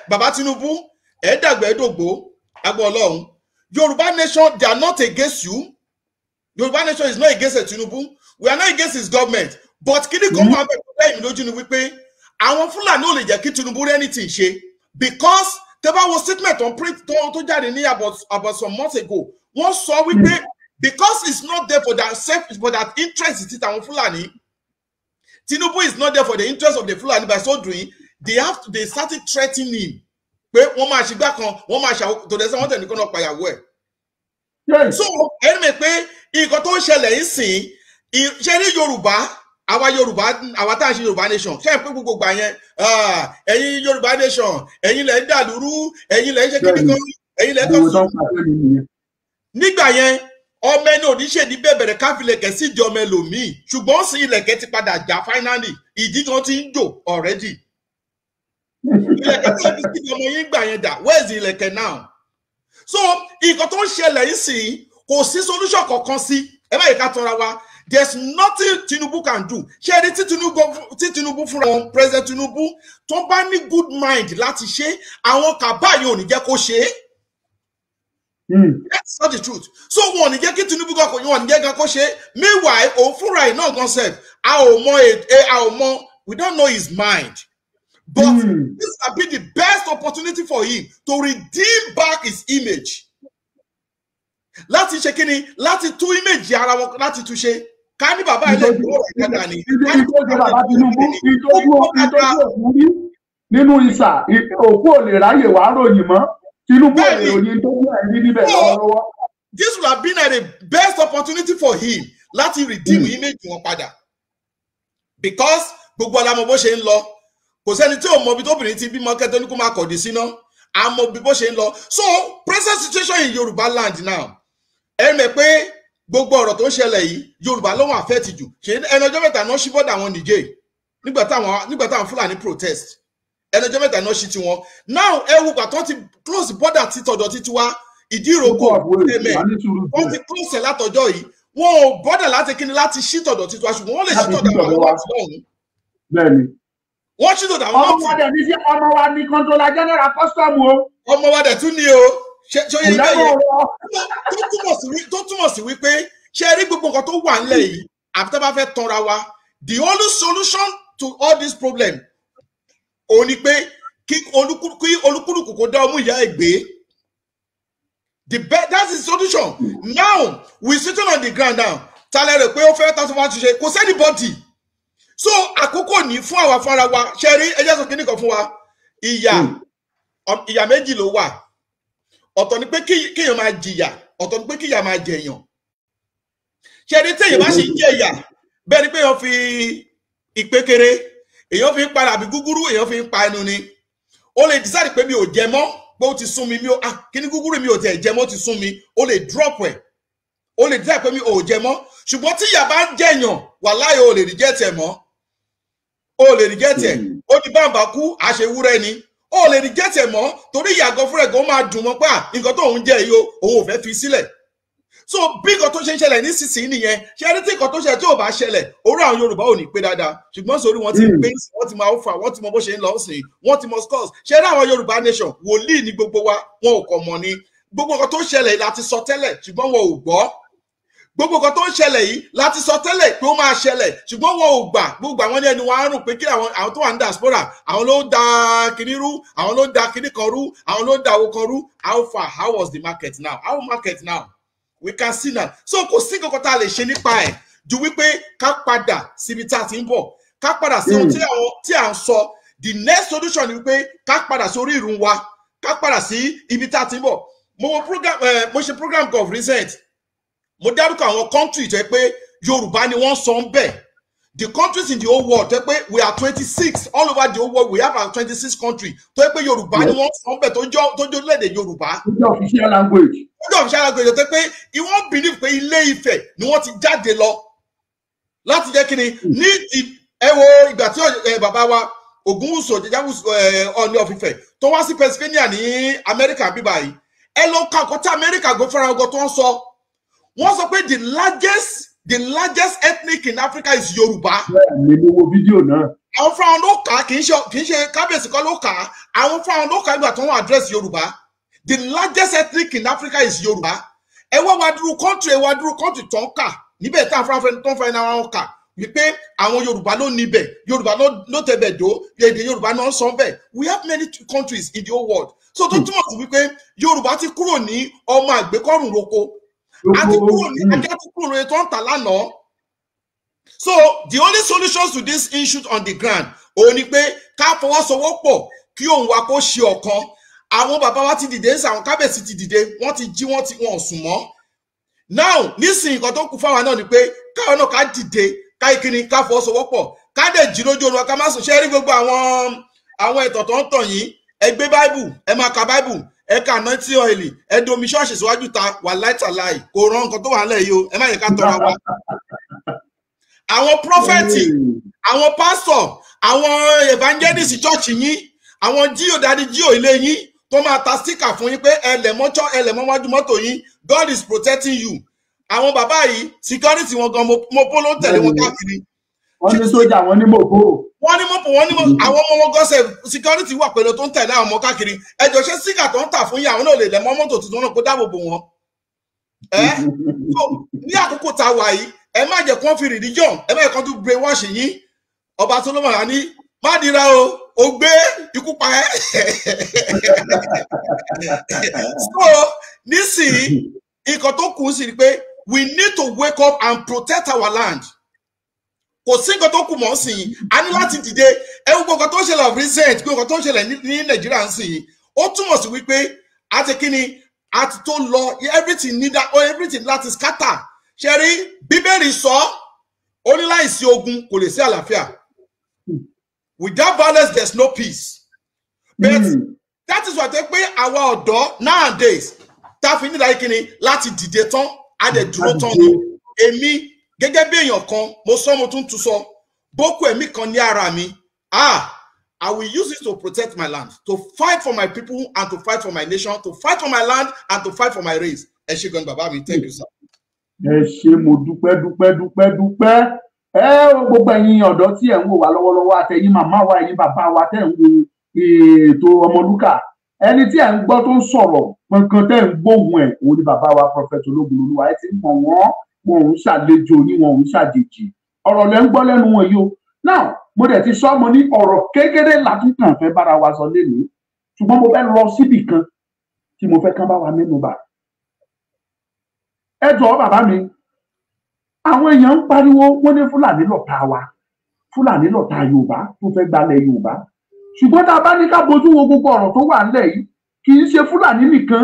bàbá Tinubu dàgbà dògbò agbó Ọlọ́run Yorùbá nation they are not against you. Yoruba nation is not against Tinubu. We are not against his government. But kí ni kò máa bẹ̀ kó lẹ́yìn lójú ni wípé àwọn Fúlàní ò lè jẹ́ kí Tinubu rí anything ṣe because tẹ́ bá wo statement on print tó jáde ní about some months ago wọ́n sọ wípé because it's not there for that interest it àwọn Fulani. Tinubu is not there for the interest of the Fulani. By so doing, they started threatening him. Pé wọ́n máa ṣe gbá kan, wọ́n máa ṣe tó dẹ̀ sẹ́ wọ́n tẹ̀ nìkan náà pàyàwó ẹ̀. So ẹni mọ̀ pé nǹkan tó ń ṣẹlẹ̀ yìí sìn ṣe ní Yorùbá àwa tá à ń ṣe Yorùbá nation ṣe é pé gbogbo gbà yẹn ẹ̀yin Yorùbá nation ẹ̀yin lẹ̀ ń dàlúrú ẹ̀yin lẹ̀ ń ṣe kíbi kan ẹ̀yin lẹ̀ ń kọ́. Nígbà yẹn ọmọ ẹni oníṣèdí bẹ̀rẹ̀ káfílẹ̀kẹ̀ sí ìjọ ọmọ ẹlòmíì ṣùgbọ́n sí ilẹ̀kẹ̀ ti padà já finally ìdí tí wọ́n ti ń jò already. Ilẹ̀kẹ̀ tí wọ́n ti sí ọmọ yín gbà yẹn dà where is the ilẹ̀kẹ̀ now? So nǹkan tó ń ṣẹlẹ̀ yìí sí kò sí solution kankan sí ẹ má yẹ ká tọ́ra wa. There's nothing Tinubu can do. Ṣé ẹni tí Tinubu fúnra wọn President Tinubu tó bá ní good mind láti ṣe àwọn kàbá yìí ò ní jẹ́ kó ṣe é. That's not the truth. So wọn ò ní jẹ́ kí Tinubu kan kò ní wọn ò ní jẹ́ kó ṣe é. Meanwhile òun fúnra ẹ̀ náà gan sef a ò mọ we don't know his mind. But this has been the best opportunity for him to redeem back his image. Láti ṣe kí ni láti tú image ara wọn láti tú ṣe. Ká ní bàbá ilé ìgbòho rẹ̀ dáadáa ni. Ìtọ́jú bàbá Tinubu ìtọ́jú nínú ìsà òkú ò lè ráyè wá ròyìn mọ́. Tinubu ò lè ròyìn tó ní ẹ̀rí níbẹ̀ lọ́wọ́lọ́wọ́. This would have been the best opportunity for him láti redeem image wọn padà. Because gbogbo ọ̀làmọ̀ bó ṣe ń lọ kò sẹ́ni tí ò mọ ibi tóbìnrin ti bímọ kẹ́tọ́ ní kó máa kọ̀dí síná àmọ́ bí bó ṣe ń lọ. So present situation in Yoruba land now ẹ mọ̀ pé gbogbo ọ̀rọ̀ tó ń ṣẹlẹ̀ yìí Yorùbá ló wà affect jù ṣe ẹni ọjọ́ mẹ́ta náà ṣí bọ́dà wọn Niger nígbà táwọn Fúlàní protest ẹni ọjọ́ mẹ́ta náà ṣí tiwọn now ẹ wo gbà tó ti close border títọ̀dọ̀ títí wá ìdí ìrókò ẹ̀mẹ̀ wọ́n ti close ẹ̀ látọjọ́ yìí wọn ò border láti kíni láti ṣí tọ̀dọ̀ títí wá ṣùgbọ́n wọ́n lè ṣí tọ̀dọ̀ àwọn ọmọ àti lọ́hùn. Bẹ́ẹ̀ni. Wọ́n ṣí tọ̀dọ̀ àwọn ọmọ wa dẹ̀ ní sí ọmọ wa ní controller general custom o. Ọmọ wa dẹ̀ tún ní o. Ṣé ilé yẹn tó túmọ̀ sí wípé ṣe rí gbogbo nǹkan tó wà nílẹ̀ yìí àbí tá bá fẹ́ tanra wa the only solution to all this problem òun ni pé kí olúkúlùkù kó dá ọmú ìyá ẹ̀ gbé. That's the solution. Now we sitting on the ground now talẹ̀ rẹ̀ pé ó fẹ́ tán tó wá ṣe kò sẹ́ni bọ́dì. So àkókò ní fún àwa fúnra wa ṣe rí ẹjẹ́ sọ kíní kan fún wa ìyà méjì ló wà. Ọ̀tọ̀ ni pé kéèyàn máa jìyà ọ̀tọ̀ ni pé kéèyàn máa jẹ̀yàn. Ṣé ní téèyàn bá ṣe jẹ ìyà bẹ́ẹ̀ ni pé èèyàn fi ìpékeré èèyàn fi ń para àbí gúgúrú èèyàn fi ń pa ẹnu ni. O lè decide pé mi ò jẹ mọ́ pé ó ti sún mi kíní gúgúrú mi ò tẹ̀ jẹ mọ́ ti sún mi o lè drop ẹ̀ o lè decide pé mi ò jẹ mọ́ ṣùgbọ́n tí ìyà bá ń jẹ̀yàn wàláhì o lè reject ẹ̀ mọ́ o lè reject ẹ̀ ó di bàbá kú àṣewúrẹ́ ni. Ó lè reject ẹ̀ mọ́ torí ìyàgò fúnra ẹ̀gọ́ máa dùn mọ́ pé nǹkan tó ń jẹ yìí òun ò fẹ́ fi sílẹ̀. So bí nǹkan tó ṣe ń ṣẹlẹ̀ nísinsìnyí nìyẹn ṣé ẹni tí nǹkan tó ṣẹlẹ̀ tí ò bá ṣẹlẹ̀ orí àwọn Yorùbá ò ní pé dáadáa ṣùgbọ́n sórí wọn ti pé wọ́n ti máa fà wọ́n ti mọ bó ṣe ń lọ sí wọ́n ti mọ scores ṣé ẹni àwọn Yorùbá nation wòlíì ní gbogbo wa wọn ò kọ̀ mọ̀ ni gbogbo nǹkan tó ń ṣẹlẹ̀ láti sọ tẹ́lẹ̀ ṣùgbọ́n wọn ò gbọ́ gbogbo nǹkan tó ń ṣẹlẹ̀ yìí láti sọ tẹ́lẹ̀ pé ó máa ṣẹlẹ̀ ṣùgbọ́n wọn ò gbà gbogbo àwọn ẹni wọn á rùn pé kí àwọn tó wà ní diaspora àwọn ló da kinní rú àwọn ló da kinní kan rú àwọn ló da owó kan rú how was the market now we can see now so kò sí kankan tá a lè ṣe nípa ẹ̀ ju wípé ká padà síbi tá a ti ń bọ̀ ká padà sí ohun tí à ń sọ the next solution ni wípé ká padà sórí ìrun wa ká padà sí ibi tá a ti ń bọ̀ mo ṣe program of recent mo dárúkọ àwọn country tó yẹ pé Yorùbá ni wọ́n sọ ń bẹ̀ the countries in the whole world tó yẹ pé we are 26 all over the whole world we have our 26 countries tó yẹ pé Yorùbá ni wọ́n sọ ń bẹ̀ tó jẹ́ lédè Yorùbá. Official language. Official language tó yẹ pé ìwọ́n believe pé Ilé Ifẹ̀ ni wọ́n ti jáde lọ láti jẹ́ kí ni ní ẹ wo ìgbà tí bàbá wa Ògúnwùsì Ọọ̀ni of Ifẹ̀ tó wá sí Pennsylvania ní Amẹ́ríkà bíbá yìí ẹ lọ ka ọkọ tí Amẹ́ríkà gbé fúnra ọgọ tó ń sọ. Wọ́n sọ pé the largest ethnic in Africa is Yoruba. Ní gbogbo fídíò náà. Àwọn fúnra wọn ló kà á kì í ṣe kábíyèsí kan ló kà á àwọn fúnra wọn ló kà á nígbà tó wọ́n address Yorùbá. The largest ethnic in Africa is Yoruba. Ẹ wá dúró country tó ń kà níbẹ̀ tí àwọn fúnra tó ń fẹ́ náà wọn kà wípé àwọn Yorùbá ló níbẹ̀ Yorùbá ló tẹ̀bẹ̀ dó èdè Yorùbá náà sọ bẹ́ẹ̀. We have many countries in the whole world. So tó túmọ̀ sí wípé Yorùbá ti kúrò ní ọmọ àgbékọ́rùn roko àti kúrò ní ajá tó kúrò lóye tó ń tà lánàá. So the only solutions to this issue on the ground òun ni pé ká fọwọ́sowọ́pọ̀ kí òun wa kó ṣe ọ̀kan. Àwọn bàbá wa ti dìde ń sàwọn kábíyèsí ti dìde wọ́n ti jí wọ́n sùn mọ́. Now nísìnyí nǹkan tó kù fáwọn náà ni pé káwọn náà ká dìde ká ìkíni ká fọwọ́sowọ́pọ̀ ká dẹ̀ jí lójú olúwa ká má sùn. Ṣé rí gbogbo àwọn ìtàn tó ń tàn yìí ẹ gbé báìbù ẹ máa ka báìbù ẹ ka anointing oil ẹ domi ṣọ́ọ̀ṣì síwájú ta wà láìtàláì kò rán nǹkan tó wà nílẹ̀ yìí o ẹ má yẹ ká tọrọ wa. Àwọn prọfẹ̀tì àwọn pásítọ̀ àwọn evangelist chọ́ọ̀chì yín àwọn jíò dáadé jíò ilé yín tó máa ta sticker fún yín pé ẹlẹ́mọ́wájú mọ́tò yín God is protecting you. Àwọn bàbá yìí security wọn gan mo polo tẹ̀lé wọn káàkiri. Wọ́n ní sójà wọ́n ní mọ̀pó. Wọ́n ní mọ̀pó wọ́n ní àwọn ọmọ wọn gọ́sẹ̀ security wà pẹ̀lú tó ń tẹ̀lé àwọn ọmọ káàkiri. Ẹjọ́ ṣé sticker tó ń tà fún yín àwọn náà lè lẹ́mọ́ mọ́tò tuntun náà kó dáàbò bò wọ́n. Ní àkókò tá a wà yìí ẹ má jẹ́ kán fi religion ẹ má jẹ́ kán tún brainwash yín. Ọba Solomon á ní má dira o gbé ikú pa ẹ́. So nísìnyí nǹkan tó kù sí ni pé we need to wake up and protect our land. Kò sí nǹkan tó kù mọ́ sí i a ní láti dìde ẹ wo nǹkan tó ń ṣẹlẹ̀ of recent nǹkan tó ń ṣẹlẹ̀ ní Nàìjíríà ń sìn yìí ó túmọ̀ sí wípé àti kíni àti tó lọ everything láti scatter. Ṣé rí Bíbélì sọ ó ní láìsí ogun kò lè sí àlàáfíà. Without violence there's no peace. But that is why they pay our ọ̀dọ́ nowadays tá fi nílá kíni láti dìde tán á dẹ̀ dúró tán ni. Èmi gẹ́gẹ́ bí èèyàn kan mo sọ mo tún sọ boko ẹ̀mí kan ní ara mi I will use it to protect my land, to fight for my people and to fight for my nation, to fight for my land and to fight for my race. Ẹ ṣé gan bàbá mi, thank you sir. Ẹ ṣé mo dúpẹ́. Gbogbo ẹ̀yin ọ̀dọ́ tí ẹ ń wò wá lọ́wọ́lọ́wọ́ àtẹ̀yin màmá wa ẹ̀yin bàbá wa tẹ́ ń wo ètò Ọmọlúkà ẹni tí ẹ ń gbọ́ tó ń sọ̀rọ̀ kankan tẹ́ ń gbóhùn ẹ̀ òun ni bàbá wa Prophet Ologunloluwa ẹ ti mọ̀ wọn ò ń ṣàlejò ní wọn ò ń ṣàjèjì ọ̀rọ̀ lẹ́ ń gbọ́ lẹ́nu wọn yìí o. Now mo dẹ̀ ti sọ mo ní ọ̀rọ̀ kékeré látúntàn fẹ́ bára wa sọ lénìí ṣùgbọ́n mo fẹ́ lọ síbì kan tí mo fẹ́ kán bá wa mẹ́nu bà. Ẹ jọ̀ọ́ bàbá mi àwọn èèyàn ń pariwo wọ́n ní Fúlàní lọ̀tá wa Fúlàní lọ̀tá Yorùbá tó fẹ́ gbalẹ̀ Yorùbá ṣùgbọ́n tá a bá ní ká bójú wo gbogbo ọ̀rọ̀ tó wà nílẹ̀ yìí kì í ṣe Fúlàní nìkan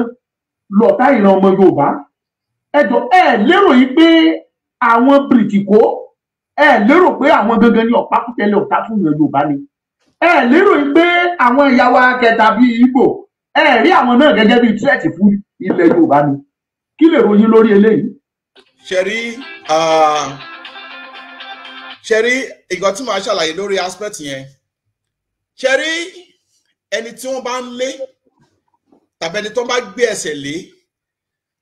lọ̀tá ìran ọmọ Yorùbá. Ẹ jọ̀ọ́ ẹ lérò yìí pé àwọn bìrìtìkó ẹ lérò pé àwọn gangan ní ọ̀pákùtẹ̀lẹ̀ ọ̀tá fún ìran Yorùbá ni ẹ lérò yìí pé àwọn ẹ̀yà wa kẹta bíi Ìgbò ẹ rí àwọn náà gẹ́gẹ́ bíi tírẹ̀tì fún ilẹ̀ Yorùbá ni kí lè ròyìn lórí eléyìí. Ṣẹ̀rí nǹkan tí màá ṣàlàyé lórí aspect yẹn ṣẹ̀rí ẹni tí wọ́n bá ń lé tàbí ẹni tó bá gbé ẹsẹ̀ lé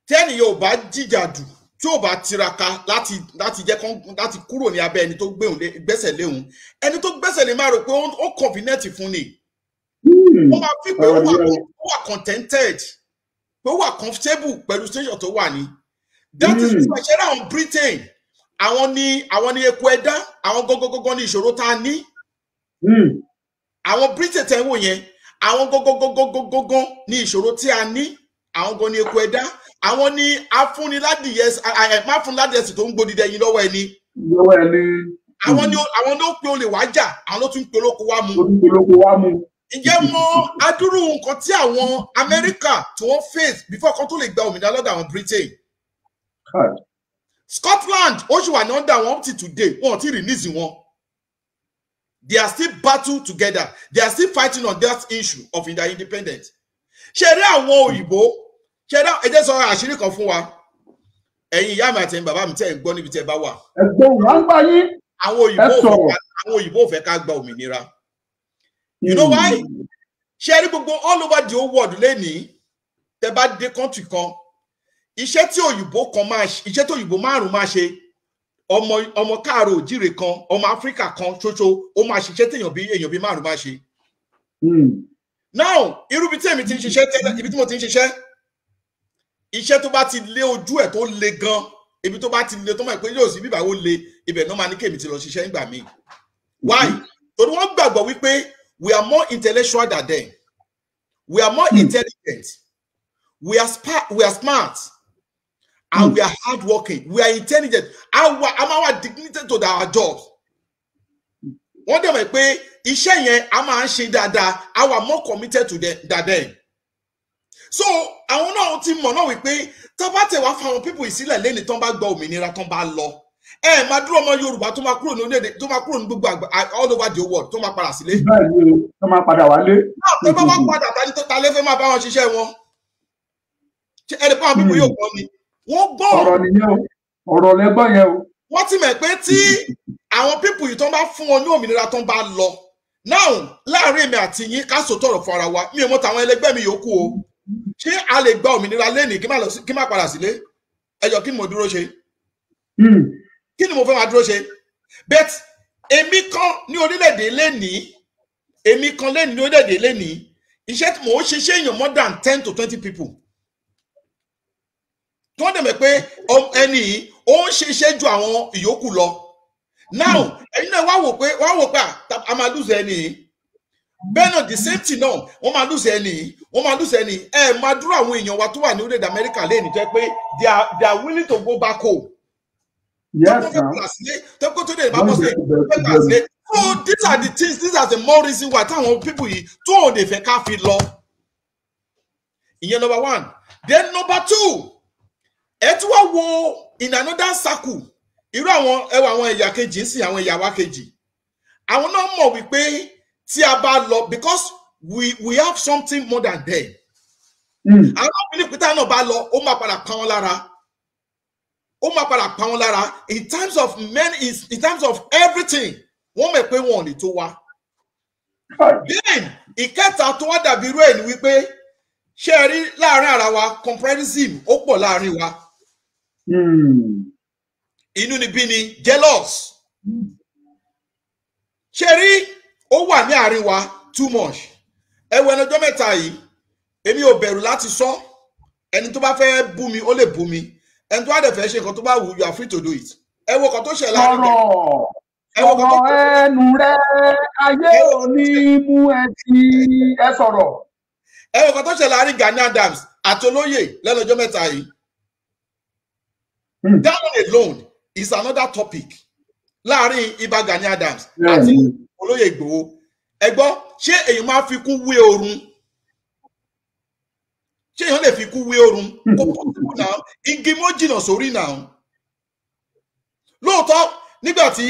tẹ́ni yóò bá jìjàdù tí ò bá tiraka láti jẹ́ láti kúrò ní abẹ́ ẹni tó gbẹ́sẹ̀ léhun ẹni tó gbẹ́sẹ̀ lé máa rò pé ó convenient fún ni ó máa fi pé ó wà contented pé ó wà comfortable pẹ̀lú station tó wà ní. That is why ṣe ra on Britain àwọn ni eku ẹ̀dá àwọn gógógógó ní ìṣòro tá a ní. Àwọn Britain tẹ́ ń wò yẹn àwọn gógógógógógó ní ìṣòro tí a ní àwọn gan ni eku ẹ̀dá àwọn ni afúniládìyẹsì tó ń gbódìdẹ yín lọ́wọ́ ẹni. Àwọn ni ó pe olè wá jà àwọn ló tún pe olóko wá mu. Ǹjẹ́ mọ adúrú nǹkan tí àwọn Amẹ́ríkà tí wọ́n face before kan tó lè gba òmìnira lọ́dọ̀ àwọn Britain. Scotland ó ṣì wà ní under wọn up till today wọn ò tí release wọn. They are still battle together. They are still fighting on that issue of their independence. Ṣé rí àwọn òyìnbó ṣé rí ẹ jẹ́ sọ àṣírí kan fún wa ẹ̀yin ìyá mi àti ẹ̀yin bàbá mi tẹ́ ẹ̀ ń gbọ́ níbi tẹ́ ẹ bá wà. Ẹ̀gbọ́n wa ń gbà yín. Àwọn òyìnbó ò fẹ́ ká gba òmìnira. You know why? Ṣé rí gbogbo all over the whole world lẹ́nìí tẹ́ bá dé country kan iṣẹ́ tí òyìnbó kan máa ṣe iṣẹ́ tí òyìnbó márùn máa ṣe ọmọ káàrọ̀ òjíire kan ọmọ Áfíríkà kan ṣoṣo ó máa ṣiṣẹ́ tí èèyàn bí márùn máa ṣe. Now irú ibi tí èmi ti ń ṣiṣẹ́ tẹ́lẹ̀ ibi tí mo ti ń ṣiṣẹ́ iṣẹ́ tó bá ti lé ojú ẹ̀ tó le gan ibi tó bá ti le tó máa pé yóò sí bíbá ó le ibẹ̀ náà máa ní kémi ti lọ ṣiṣẹ́ nígbà míì. Why? Torí wọ́n gbàgbọ́ wípé we are more intellectual than them. We are more intelligent. We are smart. and we are hardworking, we are intelligent, our dignity to our jobs. One day we pay iṣẹ́ yẹn a máa ń ṣe dáadáa, our more committed to them. So àwọn náà ti mọ̀ náà wípé tá bá tẹ̀ wá fáwọn people ìsílẹ̀ lẹ́ni tó ń bá gba òmìnira tó ń bá lọ. Máa dúró ọmọ Yorùbá tó máa kúrò ní orílẹ̀-èdè tó máa kúrò ní gbogbo all over the world tó máa padà sílé. Bẹ́ẹ̀ni tó máa padà wálé. Tó bá wá padà tani tó ta lẹ́fẹ̀ẹ́ máa bá wọn ṣiṣẹ́ wọn. Ẹni pé àwọn people yóò gbọ́ ni. Wọ́n gbọ́. Ọ̀rọ̀ nìyẹn o. Ọ̀rọ̀ lẹ́gbọ́n yẹn o. Wọ́n ti mọ̀ pé tí àwọn people yìí tó ń bá fún wọn ní òmìnira tó ń bá lọ. Now láàrin èmi àti yín ká sòtọ̀ ọ̀rọ̀ fún ara wa mi ò mọ̀ tàwọn ẹlẹgbẹ́ mi yòókù o. Ṣé a lè gba òmìnira lẹ́nìí kí má padà sílé? Ẹjọ́ kí ni mo dúró ṣe? Kí ni mo fẹ́ máa dúró ṣe? But èmi kan ní orílẹ̀-èdè lẹ́nìí, èmi kan lẹ́nìí ní orílẹ̀-èdè lẹ́nìí, iṣẹ́ tí mò ń ṣe èèyàn more than 10 to 20 people. Tí wọ́n dẹ̀ mọ̀ pé ẹni yìí ó ń ṣe iṣẹ́ ju àwọn ìyókù lọ. Now ẹ̀yin náà wá wò pé a máa lose ẹni yìí. Bẹ́ẹ̀ náà the same thing náà wọ́n máa lose ẹni yìí, wọ́n máa lose ẹni yìí. Máa dúró àwọn èèyàn wa tó wà ní orílẹ̀-èdè Amẹ́ríkà lẹ́yìn tó yẹ pé they are willing to go back home. Yes, sir. So these are the things, these are the more reasons why táwọn people yìí tó òde fẹ́ ká fi lọ. Ìyẹn number one. Then number two, ẹ tún wá wo in another circle. Irú àwọn ẹ̀yà kejì ń sìn àwọn ẹ̀yà wa kejì. Àwọn náà mọ̀ wípé tí a bá lọ because we have something more than them. Àwọn náà bí nípìtá náà bá lọ, ó máa padà pa wọn lára. Ó máa padà pa wọn lára in terms of men, in terms of everything. Wọ́n mọ̀ pé wọn ò lè tó wa. Then ìkẹta tó wá dàbí irú ẹ̀ ni wípé ṣé ẹ rí láàrin ara wa comparison ó pọ̀ láàrin wa. Inú ni bí ni jealous. Ṣé rí ó wà ní àárín wa too much. Ẹwọ ẹnọjọ́ mẹ́ta yìí èmi ò bẹ̀rù láti sọ ẹni tó bá fẹ́ bú mi ó lè bú mi ẹni tó wá dẹ̀ fẹ́ ṣe nǹkan tó bá wù you are free to do it. Ẹ wo kan tó ṣẹlẹ̀ láàrin rẹ̀. Ọ̀rọ̀ ẹnu rẹ̀ ayé ò ní mú ẹ sí ẹ sọ̀rọ̀. Ẹ wo kan tó ṣẹlẹ̀ láàrin Gani Adams àti olóyè lẹ́nọjọ́ mẹ́ta yìí. That one alone is another topic. Láàrin Ìbà Gani Adams àti olóyè Ìgbòho. Ẹ gbọ́ ṣé èyí máa fi kún wé orun? Ṣé èyàn lè fi kún wé orun? Kò pọ̀ náà igi mọ́ jìnnà sórí náà. Lóòótọ́ nígbà tí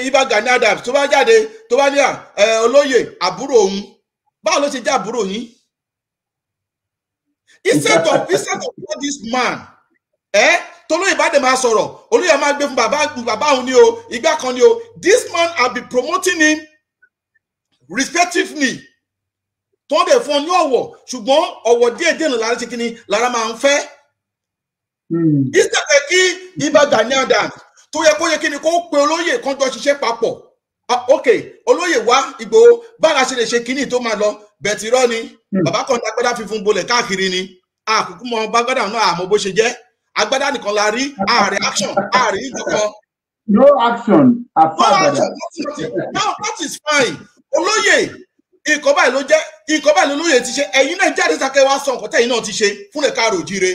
Ìbà Gani Adams tó bá jáde tó bá ní olóyè àbúrò òun báwo ló ṣe jẹ́ àbúrò yín? Instead of this man tolóyè bá dẹ̀ máa sọ̀rọ̀ olóyè máa gbé fún bàbá òun ni o ìgbà kan ni o this man have been promoting him respectively tó ń dẹ̀ fún ọ ní ọ̀wọ̀ ṣùgbọ́n ọ̀wọ̀ díẹ̀díẹ̀ lára ṣe kíni lára máa ń fẹ́. Instead of kí Ìbà Gani Adams tó yẹ kó yẹ kíni kó pe olóyè kan jọ ṣiṣẹ́ papọ̀ ok olóyè wá Ìgbòho bára ṣe lè ṣe kíní tó máa lọ bẹ̀tì rọ́ ni bàbá kan dágbádá fífún bolẹ̀ káàkiri ni àkókò mọ bágbádá náà àmọ́ bó ṣe jẹ́ agbádá nìkan la rí ààrẹ action ààrẹ ìjọkan. No action. Now that is fine. Olóyè ìkọ́ báyìí ló jẹ́ ìkọ́ báyìí lólóyè ti ṣe ẹ̀yin náà jáde sákẹ́ wá sọ nǹkan tẹ̀yin náà ti ṣe fún ẹ̀ka àròjire.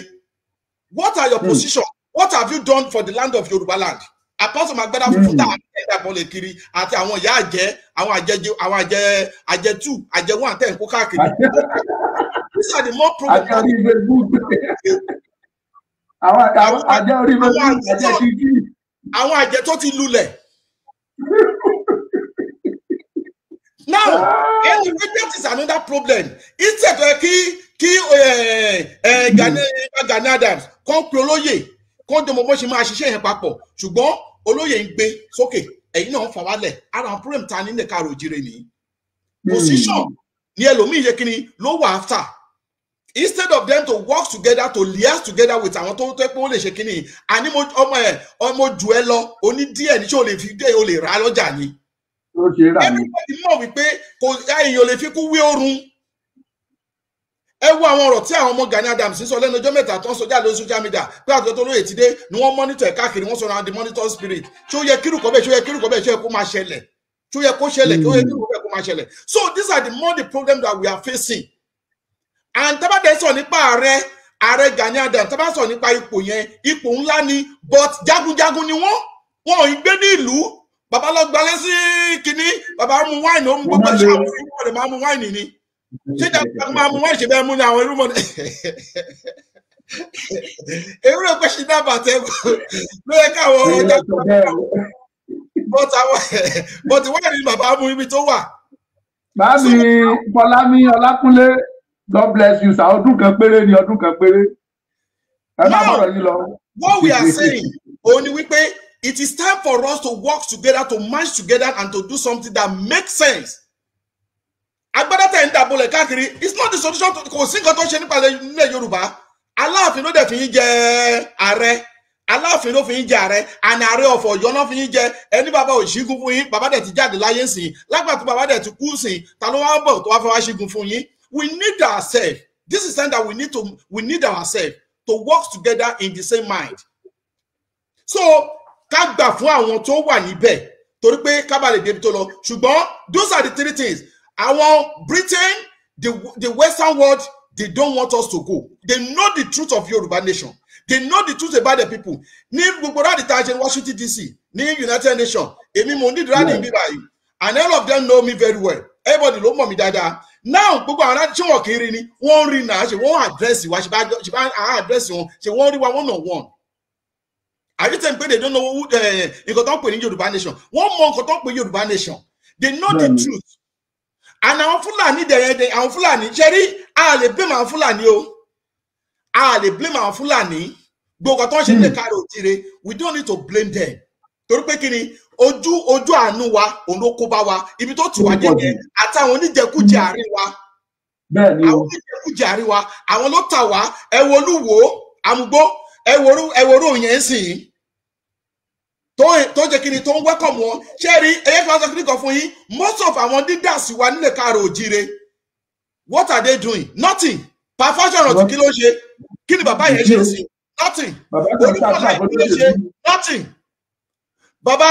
What are your position? What have you done for the land of Yoruba land? Apart from agbádá fúnfún tá a ẹ̀dá kan lè kiri àti àwọn ìyá àjẹ́ àwọn àjẹtù àjẹwọ́n àtẹ̀ ń kó káàkiri. These are the more problems. Àwọn àjẹ́ tó ti lulẹ̀. Now, anyway, that is another problem. Instead of Gani Adams kàn pé olóyè kàn dé mo bó ṣe máa ṣiṣẹ́ yẹn papọ̀ ṣùgbọ́n olóyè ń gbé sókè ẹ̀yin náà ń fà wálẹ̀ ara àwọn problem ta nílẹ̀ ká ròjìrè nìyí. Position ni ẹlòmíì yẹ kí ni ló wà after. Instead of them to work together to liaise together with àwọn tó tẹ́ pé ó lè ṣe kíní àní ọmọ jù ẹ lọ oní díẹ̀ ní ṣé o lè fi dé o lè rà lọ́jà ni. Everybody mọ̀ wípé kò èèyàn lè fi kú wé orun. Ẹ wo àwọn ọ̀rọ̀ tí àwọn ọmọ Gani Adams sọ lẹ́nu ọjọ́ mẹ́ta tó ń sọjá lórí social media pé àtúntò olóyè ti dé ni wọ́n monitor káàkiri wọ́n sọ̀rọ̀ the monitor spirit ṣé ó yẹ kírùkọ́ bẹ́ẹ̀ ṣé ó yẹ kírùkọ́ bẹ́ẹ̀ ṣé ó yẹ kó máa ṣẹlẹ̀ ṣé ó yẹ kó ṣẹlẹ̀ kí ó yẹ kírùkọ́ bẹ́ẹ̀ kó máa ṣẹlẹ̀. So these are the more the problem that we are facing. And tábàdé sọ nípa ààrẹ Gani Adams tó bá sọ nípa ipò yẹn ipò ńlá ni but jagunjagun ni wọn ò gbé ní ìlú bàbá lọ gbalẹ̀ sí kínní bàbá mu wáìnì ó mú gbogbo ṣe àwọn ìwọ̀n rẹ̀ máa mu wáìnì ni ṣé jagunjagun máa mu wáìnì ṣe bẹ́ẹ̀ mú ní àwọn irú mọ́ ni èmi rẹ̀ pẹ́ ṣe dábàá tẹ́gbọ́ ló yẹ káwọn jagunjagun but wáìnì bàbá mu ibi tó wà. Báàmì Fọlámi Ọlákúnlé God bless you sir ọdún kan péré ni ọdún kan péré. Now what we are saying only wípé it is time for us to work together to march together and to do something that makes sense. Agbada tẹ̀ ń dàbọ̀lẹ̀ káàkiri it's not the solution to kò sí nǹkan tó ṣe nípa ilẹ̀ Yorùbá Aláàfin ló dẹ̀ fi yín jẹ ààrẹ Aláàfin ló fi yín jẹ ààrẹ àná ààrẹ of Ọ̀yọ́ náà fi yín jẹ ẹni bàbá ò ṣígun fún yín bàbá dẹ̀ ti jáde láyé sìn lágbà tó bàbá dẹ̀ ti kú sìn ta ló wá bọ̀ tó wá fẹ́ wá ṣígun fún yín. We need ourselves. This is time that we need ourselves to work together in the same mind. So ká gbà fún àwọn tó wà níbẹ̀ torí pé ká bá lè débi tó lọ ṣùgbọ́n those are the three things. Àwọn Britain, the Western world, they don't want us to go. They know the truth of Yoruba nation. They know the truth about the people. Ní gbogbo rádì tá a ṣe ní Washington DC, ní United Nations, èmi mo ní rádì bí báyìí, and all of them know me very well. Everybody ló mọ̀ mí dáadáa. Now gbogbo àwọn aláṣẹ wọn kì í rí ni wọ́n rí náà ṣe wọ́n àdírẹ́sì wa ṣe bá àdírẹ́sì wọn ṣe wọ́n rí wa one on one. Àyítẹ̀ pé they don't know nǹkan tó ń pè ní Yorùbá nation. Wọ́n mọ nǹkan tó ń pè ní Yorùbá nation. They know the truth. And àwọn Fúlàní dẹ̀yẹ̀ àwọn Fúlàní ṣe rí a lè blame àwọn Fúlàní o. A lè blame àwọn Fúlàní. Gbogbo tó ń ṣe lè káàró òjìire we don't need to blame them. Torí pé kí ni ojú àánú wa òun ló kó bá wa ibi tó tù wá jẹjẹ àtàwọn oníjẹkújẹ àárín wa àwọn oníjẹkújẹ àárín wa àwọn ló tà wá ẹwọlúwo àmúgbó ẹwọrú yẹn sìn tó jẹ kí ni tó ń wẹkọmù wọn ṣé rí ẹyẹ kí wọn sọ kí ni kan fún yín most of àwọn leaders wa nílẹ̀ káàró òjìire what are they doing nothing perfection ọ̀tún kí ló ṣe kí ni bàbá yẹn ṣe sí nothing olùkọ́lá kí ló ṣe nothing. Bàbá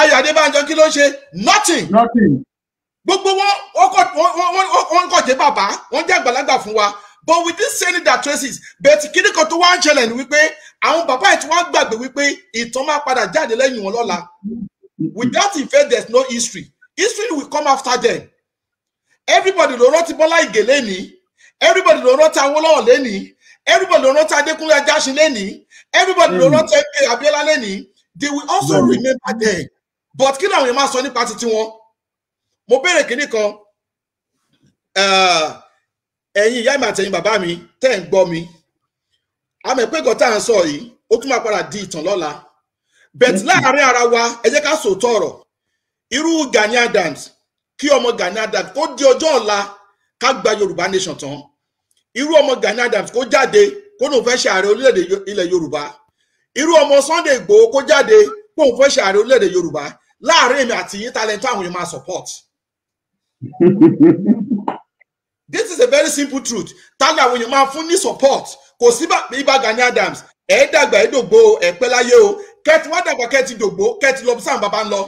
Ayọ̀ Adébánjọ kí ló ń ṣe nothing. Gbogbo wọn kò jẹ́ bàbá wọn jẹ́ àgbàlagbà fún wa but we didn't say that traces but kíní kan tó wá ń ṣẹlẹ̀ ní wípé àwọn bàbá yìí tí wọ́n gbàgbé wípé ìtàn máa padà jáde lẹ́yìn wọn lọ́la without effect there is no history will come after them. Everybody ló rántí Bọ́lá Ìgè lẹ́nìí everybody ló rántí Awólọ́wọ̀ lẹ́nìí everybody ló rántí Adékúnlé Ajáṣin lẹ́nìí everybody ló rántí Abíọ́lá lẹ́nìí. They will also remember them. But kí làwọn yẹn máa sọ nípa títí wọn? Mo béèrè kíní kan. Ẹ̀yin ìyá mi àtẹ̀yin bàbá mi tẹ́ ń gbọ́ mi. Àmọ́ pé nǹkan tá à ń sọ yìí, ó tún máa padà di ìtàn lọ́la. But láàárín ara wa, ẹ jẹ́ ká sòótọ́ ọ̀rọ̀. Irú Gani Adams, kí ọmọ Gani Adams kó di ọjọ́ ọ̀la ká gba Yorùbá nation tán. Irú ọmọ Gani Adams kó jáde kó lóun fẹ́ ṣe ààrẹ orílẹ̀-èdè ilẹ̀ Yorùbá. Irú ọmọ Sunday Igboho kó jáde kó òun fẹ́ ṣe ààrẹ orílẹ̀-èdè Yorùbá láàrin èmi àti yín talent àwọn èèyàn máa support. This is a very simple truth. Tálẹ̀ àwọn èèyàn máa fún ní support. Kò sí ibà Gani Adams ẹ̀ dàgbà ẹ̀ dògbò ẹ̀ pẹ́ láyé o kẹ́ẹ̀tì wá dàgbà kẹ́ẹ̀tì dògbò kẹ́ẹ̀tì lọ sáà bàbá ń lọ.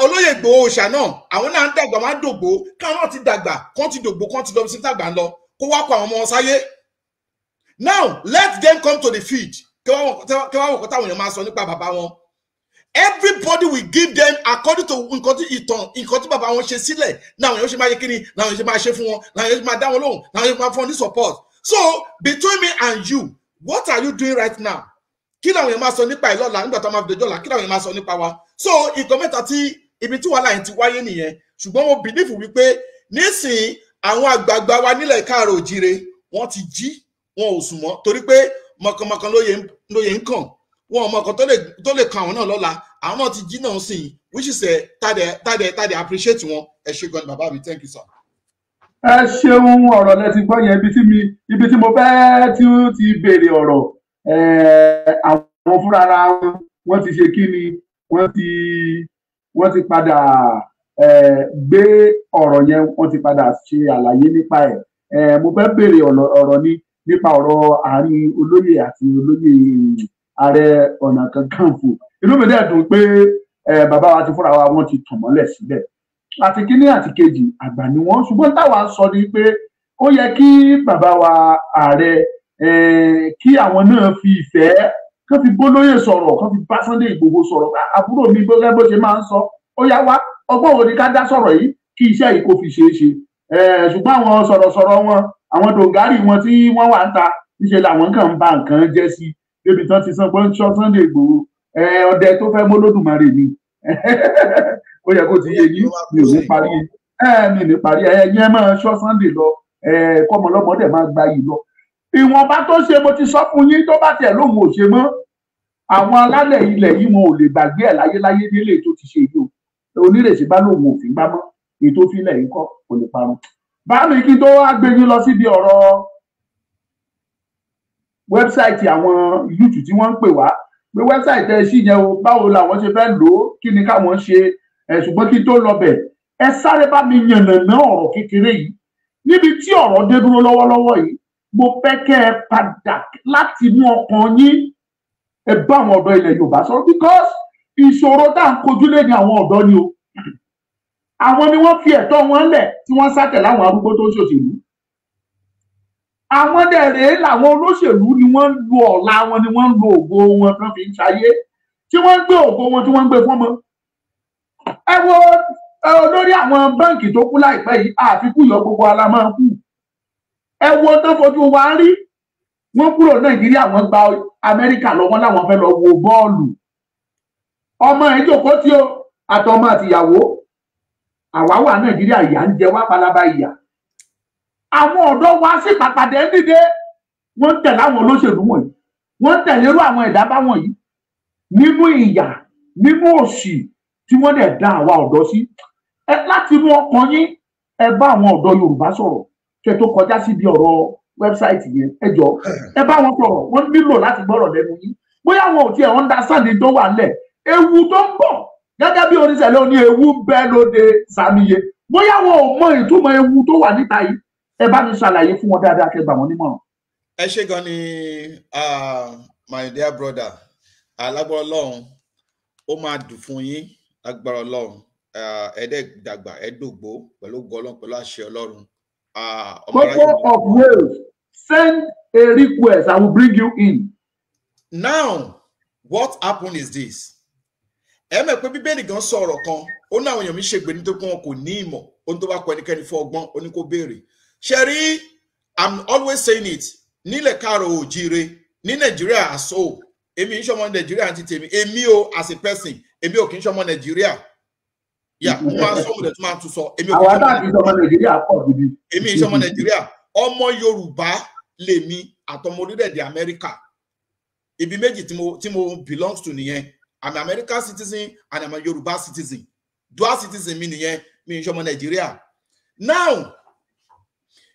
Olóyè Igboho Òòṣà náà àwọn náà ń dàgbà wọn á dògbò káwọn náà ti dàgbà kán ti dògbò kán ti lọ sí tàgbà ń lọ kó wá kó àwọn ọmọ wọn sáyé. Now let them come to the field. Everybody will give them according to nǹkan tí bàbá wọn ṣe sílẹ̀ náà wọ́n ṣe máa yẹ kíni náà wọ́n ṣe máa ṣe fún wọn náà wọ́n ṣe máa dá wọn lóhùn náà wọ́n ṣe máa fún wọn ní support. So between me and you what are you doing right now? Kí làwọn yẹn máa sọ nípa ìlọ́la nígbà tó máa fi dojọ́ la kí làwọn yẹn máa sọ nípa wa? So nǹkan mẹ́ta tí ibi tí wàhálà yẹn ti wáyé nìyẹn ṣùgbọ́n mo believe wípé nísìnyí àwọn àgbààgbà wa nílẹ̀ káàrọ̀ òjìire wọ́n ti jí wọn ò sùn mọ́ torí pé mọ̀kànmọ̀kàn lóye ń kàn wọn ọmọ kan tó lè kan àwọn náà lọ́la àwọn náà ti jí náà sìn which is tàdé appreciate wọn ẹ ṣé gan ni bàbá mi thank you sir. Ẹ ṣeun ọ̀rọ̀ lẹ ti gbọ́ yẹn ibi tí mo fẹ́ tí ó ti béèrè ọ̀rọ̀ àwọn fúnra wọn ti ṣe kí ni wọ́n ti padà gbé ọ̀rọ̀ yẹn wọ́n ti padà ṣe àlàyé nípa ẹ̀ mo fẹ́ béèrè ọ̀rọ̀ ni nípa ọ̀rọ̀ àárín olóyè àti olóyè ààrẹ ọ̀nà kakanfò inú mi dẹ̀ dùn pé bàbá wa ti fúnra wa wọ́n ti tàn mọ́lẹ̀ síbẹ̀ àti kíní àti kejì àgbà ni wọ́n ṣùgbọ́n táwa sọ ni pé ó yẹ kí bàbá wa ààrẹ kí àwọn náà fi ìfẹ́ kán fi bólóyè sọ̀rọ̀ kán fi bá Sunday Igboho sọ̀rọ̀ àbúrò mi gbọ́dọ̀ bó ṣe máa ń sọ ó yá wá ọgbọ́n wo ni ká dá sọ̀rọ̀ yìí kí iṣẹ́ yìí kò fi ṣeé ṣe ṣùgbọ́n àwọn sọ̀rọ̀sọ̀rọ̀ wọn àwọn dòǹgárì wọn tí wọ́n wà ń ta níṣẹ́ làwọn kàn ń ba nǹkan jẹ́ sí débi tán ti sàn pé ń ṣọ́ Sunday Igboho ọdẹ tó fẹ́ mọ́lódùmarè ni ó yẹ kó ti yé yín mi ò ní parí mi ní parí ẹ̀yìn máa ṣọ́ Sunday lọ kọ́mọlọ́mọdé máa gba yìí lọ ìwọ̀nba tó ṣe mo ti sọ fún yín tó bá tiẹ̀ lóhùn ò ṣe mọ́ àwọn alálẹ̀ ilẹ̀ yìí wọn ò lè gbàgbé ẹ̀ láyéláyé nílé tó ti ṣe yìí o onírèsí bá lóhùn òfin gbá mọ́ ètò ìfilẹ̀ yìí kọ́ kò lè parun báàmì kí tó wá gbé yín lọ síbi ọ̀rọ̀ wẹ́bsáìtì àwọn yúùtù tí wọ́n ń pè wá pé wẹ́bsáìtì ẹ̀ sì yẹn o báwo làwọn ṣe fẹ́ lò ó kí ni káwọn ṣe ṣùgbọ́n kí tó lọ bẹ̀ ẹ sáré bá mi yànnàná ọ̀rọ̀ kékeré yìí níbi tí ọ̀rọ̀ dé dúró lọ́wọ́lọ́wọ́ yìí mo fẹ́ kẹ́ ẹ padà láti inú ọkàn yín ẹ bá àwọn ọ̀dọ́ ilẹ̀ Yorùbá sọ̀rọ̀ because ìṣòro tá à ń kojú lé ní àwọn ọ̀dọ́ ni o àwọn ni wọ́n fi ẹ̀tọ́ wọn lẹ̀ tí wọ́n sá tẹ̀lé àwọn arúgbó tó ń ṣòṣèlú àwọn dẹ̀rẹ̀ làwọn olóṣèlú ni wọ́n ń lo ọ̀la wọn ni wọ́n ń lo ògo wọn tó fi ń ṣayé tí wọ́n ń gbé ògo wọn tí wọ́n ń gbé fún ọmọ ẹ wo olórí àwọn báǹkì tó kú láìpẹ́ yìí àfikún yọ gbogbo alámọ́ kù ẹ wo tó fojú wa rí wọ́n kúrò Nàìjíríà wọ́n gba Amẹ́ríkà lọ́wọ́ láwọn fẹ́ lọ wo bọ́ọ̀lù ọmọ ẹ̀ jókòó tí ó àtọmọ àtìyàwó àwa wà Nàìjíríà ìyà ń jẹ wá palaba ìyà àwọn ọ̀dọ́ wa sì pàpàdé dìde wọ́n tẹ̀lé àwọn olóṣèlú wọ̀nyí wọ́n tẹ̀lé irú àwọn ẹ̀dá bá wọ̀nyí nínú ìyà nínú òṣì tí wọ́n dẹ̀ dá àwa ọ̀dọ́ sí ẹ láti inú ọkàn yín ẹ bá àwọn ọ̀dọ́ Yorùbá sọ̀rọ̀ kẹ́ tó kọjá síbi ọ̀rọ̀ wẹ́bsáìtì yẹn ẹ jọ ẹ bá wọn sọ̀rọ̀ wọ́n nílò láti gbọ́rọ̀ lẹ́nu yín bóyá wọn ò tiẹ̀ understand tó wà nílẹ̀ ewu tó ń bọ̀ gẹ́gẹ́ bí oníṣẹ̀lẹ̀ oní ewu bẹ́ẹ̀ lóde sàmìyẹ bóyá wọn ò mọ ìtumọ̀ ewu tó wà níta yìí ẹ bá mi ṣàlàyé fún wọn dáadáa kẹ́ gbà wọ́n nímọ̀ràn. ẹ ṣé gan ni my dear brother alágbára Ọlọ́run ó máa dùn fún yín agbára Ọlọ́run ẹ̀ẹ́dẹ̀ dàgbà ẹ̀ẹ́dògbó pẹ̀lú gọlọ́n pẹ̀lú àṣẹ Ọlọ́run. People of Wales, send a request, I will bring you in. Now, what happened is this. Ẹ mọ̀ pé Bíbélì gan sọ̀rọ̀ kan, ó ní àwọn èèyàn mi ṣègbè nítorí pé wọn kò ní ìmọ̀, ó ní tó bá kọ ẹnikẹ́ni fún ọgbọ́n, ó ní kó béèrè. Ṣé rí, I'm always saying it, nílẹ̀ káàrọ̀ oòjíire, ní Nàìjíríà as whole, èmi ń ṣọmọ Nàìjíríà àti tèmi, èmi o as a person, èmi ò kì í ṣọmọ Nàìjíríà. Yeah, mo máa sọ mo máa tún sọ, èmi ò kì í ṣọmọ Nàìjíríà pọ̀ gidi. Èmi ń ṣọmọ Nàìjíríà, ọmọ Yorùbá lèmi àtọmọ orílẹ̀-èdè Amẹ́ríkà. Ibi méjì tí mo belongs to nìyẹn. I'm an American citizen and I'm a Yoruba citizen. Dual citizen mi nìyẹn, mi ń ṣọmọ Nàìjíríà. Now,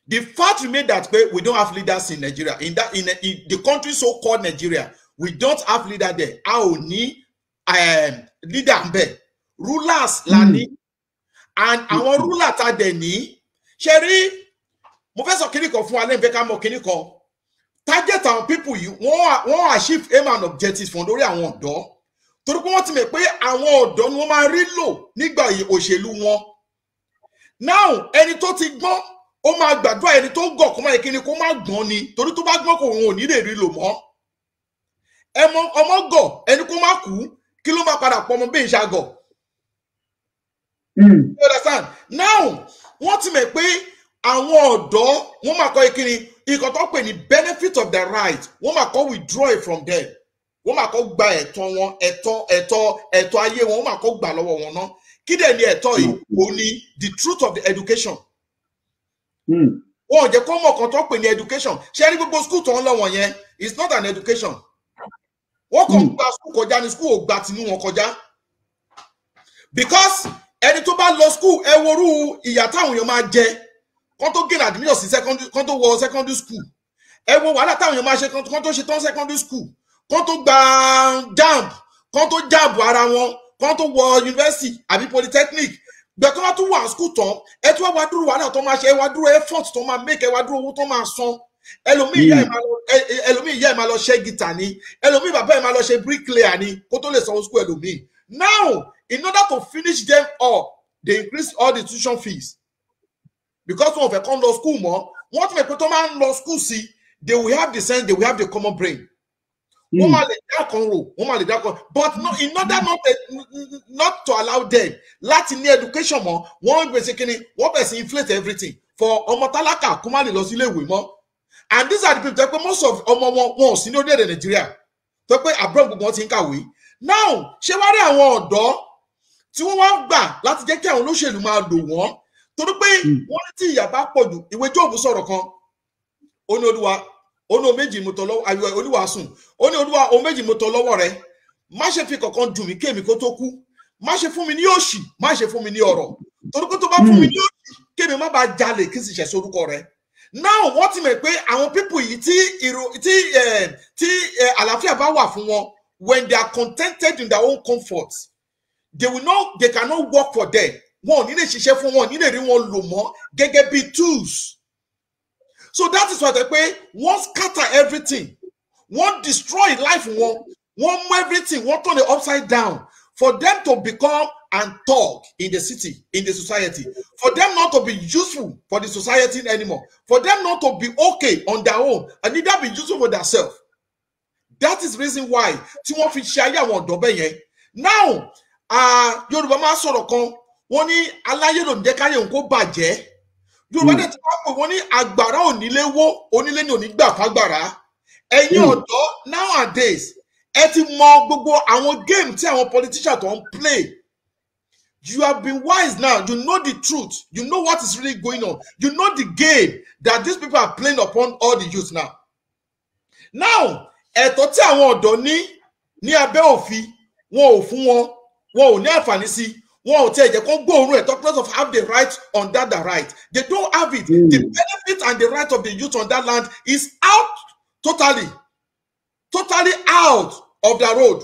the fact remains that we don't have leaders in Nigeria. In the country so-called Nigeria, we don't have leader there. A ò ní leader ń bẹ. Rulers la ní. And àwọn ruler ta dẹ̀ ní. Ṣé rí, mo fẹ́ sọ kíní kan fún wa lẹ́yìn fẹ́ ká mọ̀ kíní kan. Target àwọn people yìí, wọ́n achieve aim and objectives fún lórí àwọn ọ̀dọ́. Torí pé wọ́n ti mọ̀ pé àwọn ọ̀dọ́ ni wọ́n máa rí lò nígbà òṣèlú wọn. Now, ẹni tó ti gbọ́n, ó máa gbàdúrà ẹni tó gọ̀ kó máa yẹ kíni kó má gbọ́n ni. Torí tó bá gbọ́n kò wọn ò ní lè rí lò mọ́. Ọmọ gọ̀ ẹni kó má kú, kí ló máa padà pọ̀ ọmọ bí ìṣàgọ̀. You understand? Now, wọ́n ti mọ̀ pé àwọn ọ̀dọ́ wọ́n máa kọ́ ìkíni ìkọ̀ tó pè ní benefit of the right wọ́n máa kọ́ withdraw it from them wọ́n máa kọ́ gba ẹ̀tọ́ wọn ẹ̀tọ́ ayé wọn wọ́n máa kọ́ gbà lọ́wọ́ wọn náà kí dẹ̀ ní ẹ̀tọ́ yìí ó ní the truth of the education. Wọ́n ò jẹ́ kó mọ̀ kan tó pè ní education ṣé ní gbogbo school tó ń lọ wọ̀n yẹn it's not an education. Wọ́n kàn gba school kọjá ní school ò gba tinú wọn kọjá because ẹni tó bá lọ school ẹ worú ìyà táwọn èèyàn máa jẹ kán tó gain admission sí secondary kán tó wọ secondary school ẹ wo wàhálà táwọn èèyàn máa ṣe kán tó ṣe tán secondary school kán tó gba jamb kán tó jamb ara wọn kán tó wọ university àbí polytechnic gbẹ̀kọ́ wá tún wà school tán ẹ tún wá dúró wàhálà tó máa ṣe ẹ wá dúró effort tó máa make ẹ wá dúró owó tó máa san ẹlòmíì ìyá ẹ máa lọ ṣe guitar ni ẹlòmíì bàbá ẹ máa lọ ṣe bricklayer ni kó tó lè sanwó school ẹlòmíì. Now, in order to finish them up, they increase all the tuition fees. Because wọn fẹ́ kàn lọ school mọ́, wọ́n ti mọ̀ pé tó máa ń lọ school sí, they will have the sense, they will have the common brain. But no, in order not to allow them Latin education more, one basically inflate everything for Omotalaka Kumali Losile Wimo. And these are the people that most of Omo senior in Nigeria. Abroad won't think away. Now, she worry àwọn ọ̀dọ́ tí wọ́n wá gbà láti jẹ́ kí àwọn olóṣèlú máa lò wọ́n torí pé wọ́n tí ìyà bá pọ̀ jù ìwé Jóòbù sọ̀rọ̀ kan ó ní Olúwa ó ní méjì mo tọ́ lọ́wọ́ ayọ̀ Olúwa sùn ó ní Olúwa ó méjì mo tọ́ lọ́wọ́ rẹ̀ má ṣe fi kankan dùn mí kémi kó tó kú má ṣe fún mi ní òṣì má ṣe fún mi ní ọrọ̀ torí pé tó bá fún mi ní òṣì kémi má bàa jalè kí n sì ṣẹ̀ sórúkọ rẹ̀. Now wọ́n ti mọ̀ pé àwọn people yìí tí àlàáfíà bá wà fún wọn when they are contented in their own comfort, they cannot work for them. One, ní lè ṣiṣẹ́ fún wọn, ní lè rí wọn lò mọ́ gẹ́gẹ́ bí tools. So that is why they pay one scatter everything, one destroy life, one move everything, one turn it upside down for them to become and talk in the city, in the society, for them not to be useful for the society anymore, for them not to be okay on their own and neither be useful for themselves. That is the reason why tí wọ́n fi ṣe ayé àwọn ọ̀dọ́ bẹ́ẹ̀ yẹn. Now, Yorùbá máa sọ̀rọ̀ kan, wọ́n ní aláyé ló ń jẹ́ káyé òun kó bàjẹ́. Yorùbá dẹ̀ ti wá pé wọ́n ní àgbàrá onílé wó, onílé ní onígbà fágbàrá. Ẹ̀yin ọ̀dọ́ nowadays, ẹ ti mọ gbogbo àwọn game tí àwọn politicians tó ń play. You have been wise now. You know the truth. You know what is really going on. You know the game that these people are playing upon all the youth now. Now, ẹ̀tọ́ tí àwọn ọ̀dọ́ ní abẹ́ òfin wọn ò fún wọn ò ní àǹfààní sí wọn ò tiẹ̀ jẹ́ kó gbóòórùn ẹ̀ talk of have the right on that right. They don't have it. The benefit and the right of the youth on that land is out totally out of the road.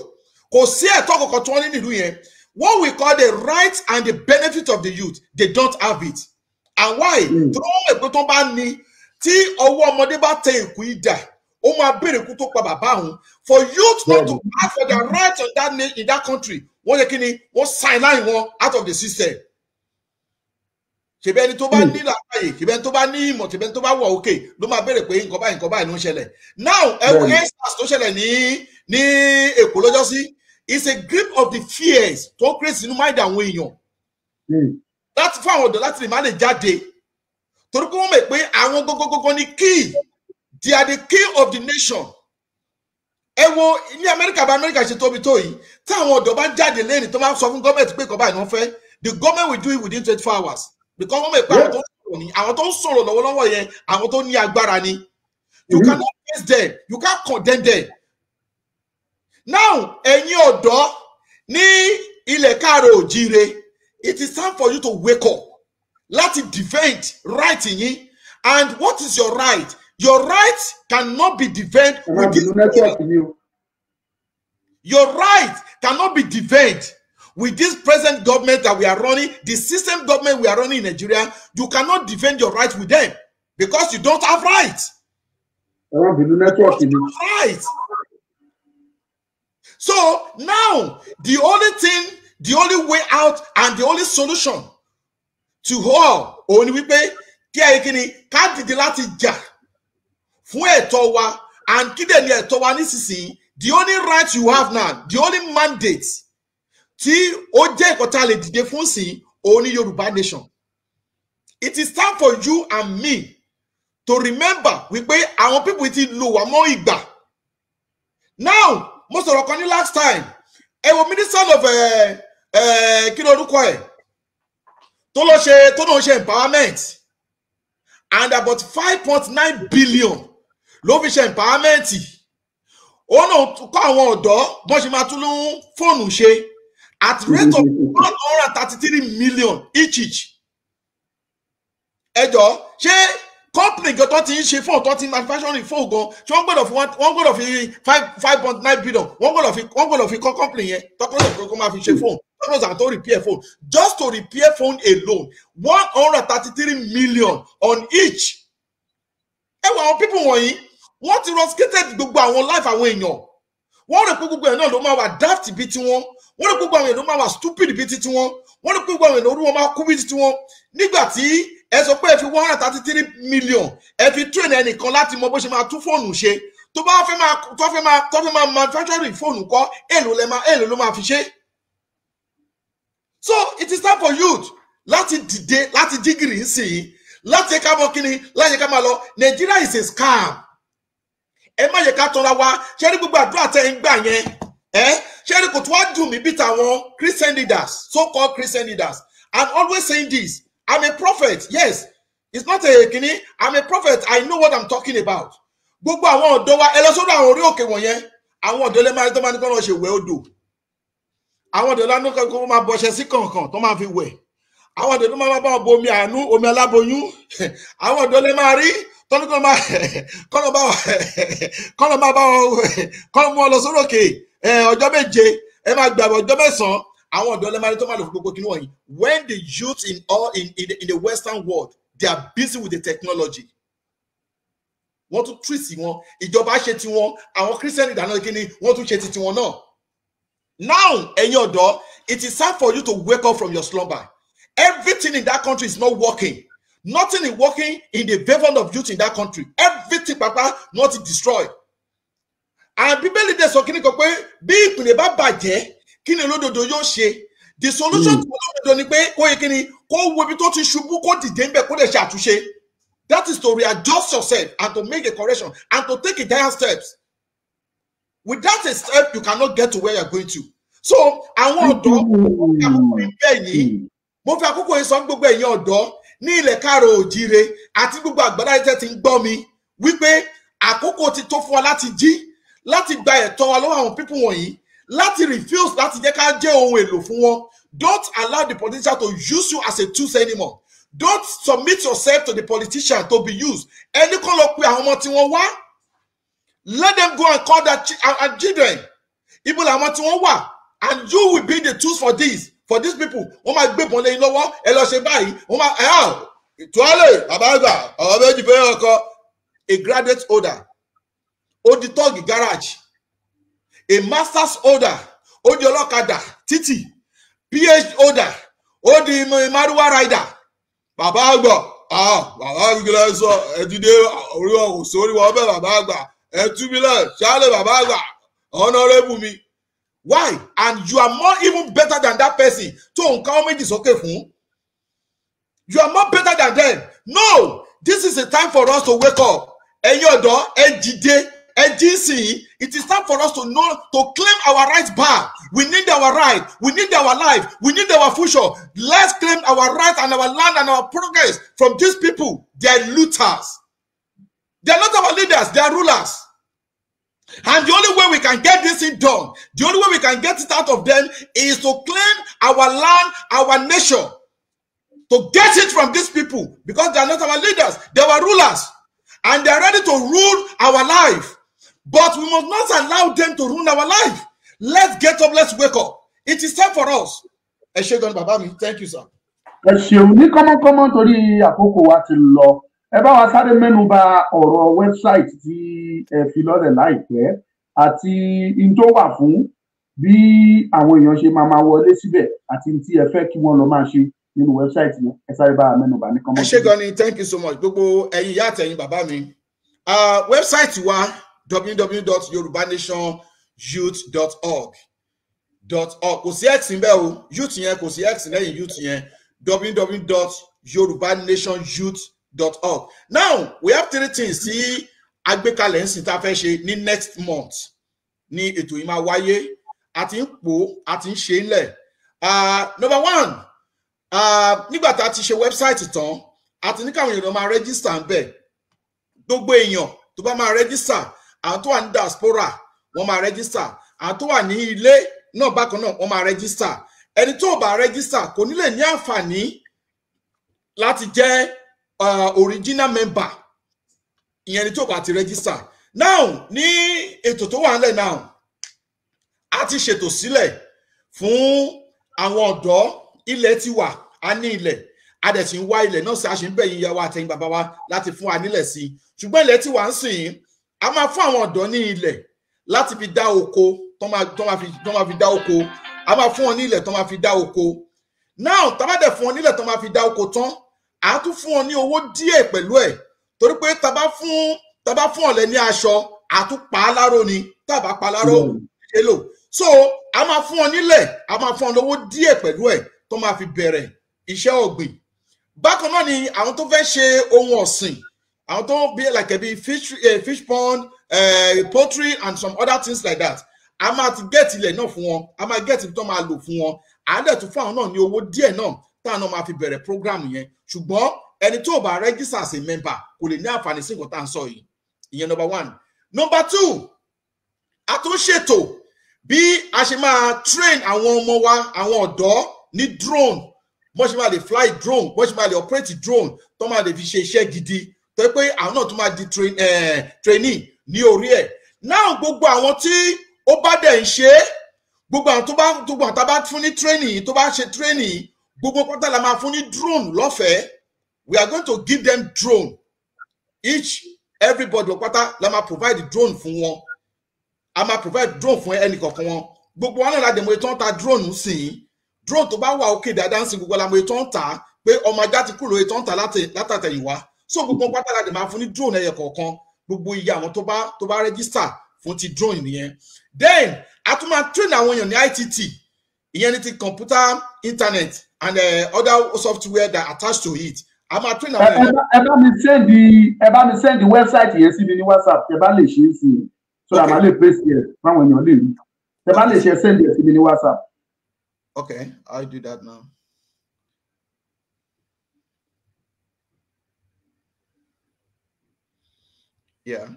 Kò sí ẹ̀tọ́ kankan tí wọ́n ní nílùú yẹn. What we call the rights and the benefit of the youth, they don't have it. And why? For youth not to ask for their rights on that in that country, what sign line out of the system. Now, it's a grip of the fears to create in mind and way. That's found that's the man jade. To make way, I won't go key. They are the key of the nation. Ewo in America she told me toy. Town the ban jade lady to have some government to pick up by no fair. The government will do it within 24 hours. Because when I don't solo the one way, I want only Agbarani. You cannot face them, you can't condemn them. Now, ẹ̀yin ọ̀dọ́ ní ilẹ̀ káàárọ̀ oòjíire, it is time for you to wake up. Láti defend right yín. And what is your right? Your right cannot be defended with this. Your right cannot be defended with this present government that we are running, the system government we are running in Nigeria. You cannot defend your right with them because you don't have rights. Right. So now, the only way out and the only solution to all, only we pay, and the only right you have now, the only mandate, only Yoruba nation. It is time for you and me to remember we pay our people with low more igba. Now, most of the last time, a minister of Koye to empowerment and about 5.9 billion lovish empowerment. Oh no, to call one door, but you matulu phone at rate of 133 million each. Ejo, she company got 30 manufacturing phone go. One go of 5.9 billion. One go of company here. Talk about phone. To repair phone. Just to repair phone alone, 133 million on each. And people want to skated to go on life away. What the people no matter daft bit one. What the people no matter stupid bit one. What the people no matter kubit one. Nigati ẹ sọ pé ẹ fi 133 million ẹ fi train ẹnìkan láti mọ bó ṣe máa tún fóònù ṣe tó bá fẹ́ máa manufacturing fóònù kọ́ èlò ló máa fi ṣe. So it is time for youth láti dìde láti jígìrì ń sìn láti ká mọ kíni láti ká máa lọ. Nigeria is a scam. Ẹ má yẹ ká tọ́ra wa ṣé ní gbogbo àdúrà tẹ́ ń gbà yẹn ṣé ní kò tó wá dùn mí bí tàwọn Christian leaders, so-called Christian leaders. I'm always saying this. I'm a prophet. Yes, it's not a kini. I'm a prophet. I know what I'm talking about. Gbogbo àwọn ọ̀dọ́ wa ẹ lọ sọ́dọ̀ àwọn orí òkè wọ̀nyẹn. Àwọn ọ̀dọ́ lè máa tó máa ní kó lọ ṣe wẹ̀ odò. Àwọn ọ̀dọ́ lánàá kan kó máa bọṣẹ sí kọ̀ọ̀kan tó máa fi wẹ̀. Àwọn ọ̀dọ́ ló máa bá wọn bo omi àánú, omi aláboyún. Àwọn ọ̀dọ́ lè máa rí tọ́ni kó máa kọ́nà máa bá wọn kọ́nà mú ọ lọ sórí òkè ọjọ́ méje ẹ máa gbàgbọ́ ọjọ́ mẹ́sàn-án. Àwọn ọ̀dọ́ lè máa rí tó máa lò fún gbogbo kí ni wọ̀nyí. When the youth in the Western world, they are busy with the technology. Wọ́n tún treat wọn, ìjọba ṣe ti wọn, àwọn Christian ìdáná kíni wọ́n tún ṣe ti wọn náà. Now, ẹ̀yin ọ̀dọ́, it is time for you to wake up from your slumber. Everything in that country is not working. Nothing is working in the favor of youth in that country. Everything, Papa, not destroyed. And Bíbélì dẹ̀ sọ kíni kan pé bí ìpìlẹ̀ bá bàjẹ́, kíni olódodo yóò ṣe? The solution to olódodo ni pé kó yẹ kíni kó wo ibi tó ti ṣubú kó dìde ńbẹ̀ kó dẹ̀ ṣe àtúnṣe. That is to readjust yourself and to make a correction and to take entire steps. Without a step, you cannot get to where you're going to. So, àwọn ọ̀dọ́ mo fi àkókò yìí sọ gbogbo ẹ̀yin ọ̀dọ́ ní ilẹ̀ káàrọ̀ òjíire àti gbogbo àgbàdá ẹ̀tẹ́ tí ń gbọ́ mi wípé àkókò ti tó fún wa láti jí láti gba ẹ̀tọ́ wa lọ́wọ́ àwọn pípù wọ̀nyí láti refuse láti jẹ́ ká jẹ́ ohun èlò fún wọn. Don't allow the politician to use you as a tool anymore. Don't submit yourself to the politician to be used. Ẹni kan lọ pe àwọn ọmọ tí wọ́n wá. Let them go and call their children. Ibo làwọn tí wọ́n wà. And you will be the tools for this. For these people. Wọ́n máa gbé bọ́n lẹ́yìn lọ́wọ́. Ẹ lọ ṣe báyìí. Wọ́n máa ìtúwálẹ̀ bàbá àgbà ọ̀rọ̀ méjì fẹ́ ọkọ. A graduate holder. Ó di tọ́ọ̀gì garage. A master's holder. Ó di ọlọ́kadà títì. PhD holder. Ó di maruwa rider. Bàbá àgbà bàbá àgbà sọ ẹdídé orí ọ̀hún sórí wọn bẹ́ẹ̀ bàbá àgbà ẹtúbílẹ̀ ṣáálẹ̀ bàbá àgbà honorable mi. Why? And you are more even better than that person. So nǹkan méjì sókè fún. You are more better than them. No, this is a time for us to wake up. Ẹ̀yin ọ̀dọ́ ẹ dìde ẹ jí sí. It is time for us to know to claim our rights back. We need our right. We need our life. We need our future. Let's claim our right and our land and our progress from these people. They are looters. They are not our leaders. They are rulers. And the only way we can get this thing done, the only way we can get it out of them is to claim our land, our nation. To get it from these people. Because they are not our leaders. They are rulers. And they are ready to rule our life. But we must not allow them to ruin our life. Let's get up, let's wake up. It is time for us. Ẹ ṣé gan bàbá mi, thank you sir. Ẹ ṣeun ní kọ́mọ́kọ́mọ́ torí àkókò wa ti lọ. Ẹ bá wa sáré mẹ́nu bà ọ̀rọ̀ wẹ́bsáìtì tí ẹ fi lọ́lẹ̀ láìpẹ́ àti in tó wà fún bí àwọn èèyàn ṣe máa wọlé síbẹ̀ àti tí ẹ fẹ́ kí wọ́n lọ máa ṣe nínú wẹ́bsáìtì yẹn. Ẹ sáré bá wa mẹ́nu bà ní kọ́mọ́kọ́mọ́. Ẹ ṣé gan ni, thank you so much. Gbogbo ẹ̀yin ìyá àtẹ̀yin bàbá mi. Wẹ́bsáìtì wa www.yorubanation.youth.org. Kò sí X ńbẹ̀ o, youth yẹn kò sí X lẹ́yìn youth yẹn. www.yorubanationyouth.org. Now we have 3 things tí agbékalẹ̀ ń sìn tá a fẹ́ ṣe ní next month ní ètò yìí máa wáyé àti ń pò àti ń ṣe ńlẹ̀. Number 1, nígbà tá a ti ṣe wẹ́bsáìtì tán àti ní káwọn èèyàn máa rẹ́gísítà ń bẹ̀. Gbogbo èèyàn tó bá máa rẹ́gísítà, àwọn tó wà ní diaspora wọ́n máa rẹ́gísítà, àwọn tó wà ní ilé náà bákan náà wọ́n máa rẹ́gísítà. Ẹni tó bá rẹ́gísítà kò ní lè ní àǹfààní láti jẹ́ original member. Ìyẹn ni tó bá ti rẹ́gísítà. Now ní ètò tó wà nílẹ̀ now a ti ṣètò sílẹ̀ fún àwọn ọ̀dọ́. Ilẹ̀ ti wà, a ní ilẹ̀, a dẹ̀ ti ń wá ilẹ̀ náà sí àṣẹ ń bẹ̀yìn ìyá wa àtẹ̀yìn bàbá wa láti fún wa nílẹ̀ sí. Ṣùgbọ́n ilẹ̀ ti wà ń sìn, a máa fún àwọn ọ̀dọ́ ní ilẹ̀ láti fi dá oko tó máa fi dá oko. A máa fún wọn ní ilẹ̀ tó máa fi dá oko. Now tá bá dẹ̀ fún wọn nílẹ̀ tó máa fi dá oko tán, a tún fún ọ ní owó díẹ̀ pẹ̀lú ẹ̀ torí pé tá bá fún ọ̀lẹ ní aṣọ a tún pa á láró ni tá bá pa á láró èlò so a máa fún ọ nílẹ̀ a máa fún ọ lówó díẹ̀ pẹ̀lú ẹ̀ tó máa fi bẹ̀rẹ̀ iṣẹ́ ọ̀gbìn bákan náà ni àwọn tó fẹ́ ṣe ohun ọ̀sìn àwọn tó bí like bí fish pond poultry and some other things like that a máa ti get ilẹ̀ náà fún wọn a máa get ibi tó máa lò fún wọn à dẹ̀ tún fún àwọn náà ní owó díẹ̀ náà táwọn náà máa fi bẹ̀rẹ̀ program yẹn ṣùgbọ́n ẹni tó bá register as a member kò lè ní àǹfààní sí nǹkan tá à ń sọ yìí ìyẹn number 1. Number 2 a tún ṣètò bí a ṣe máa train àwọn ọmọ wa àwọn ọ̀dọ́ ní drone bó ṣe máa lè fly drone bó ṣe máa lè operate drone tó máa lè fi ṣe iṣẹ́ gidi tó pé àwọn náà tún máa di training ní orí ẹ̀ náà gbogbo àwọn tí ó bá dẹ̀ ń ṣe gbogbo àwọn tó bá fún ní training tó bá ṣe training gbogbo pátá la máa fún ní drone lọ́fẹ̀ẹ́ we are going to give them drone everybody pátá la máa provide drone fún wọn a máa provide drone fún ẹnì kọ̀ọ̀kan wọn gbogbo wọn náà la dẹ̀ mọ̀ ètò ń ta drone sí i drone tó bá wà òkè dáadáa sí gbogbo la mọ̀ ètò ń ta pé ọmọ ajá ti kúrò ètò ń ta látàtẹ̀yìnwá so gbogbo pátá la dẹ̀ máa fún ní drone ẹyẹ kọ̀ọ̀kan gbogbo iye àwọn tó bá register fún ti drone nìyẹn then a tún máa train àwọn èèyàn ní ITT ìyẹn ní ti computer internet and other software that attached to it a máa train àwọn èèyàn. ẹ bá mi send website yẹn sí mi ní WhatsApp ẹ bá lè ṣe é sí i so that màá lè paste yẹn fáwọn èèyàn lè rí ẹ bá lè ṣe send yẹn sí mi ní WhatsApp. Okay, I'll do that now. Yeah.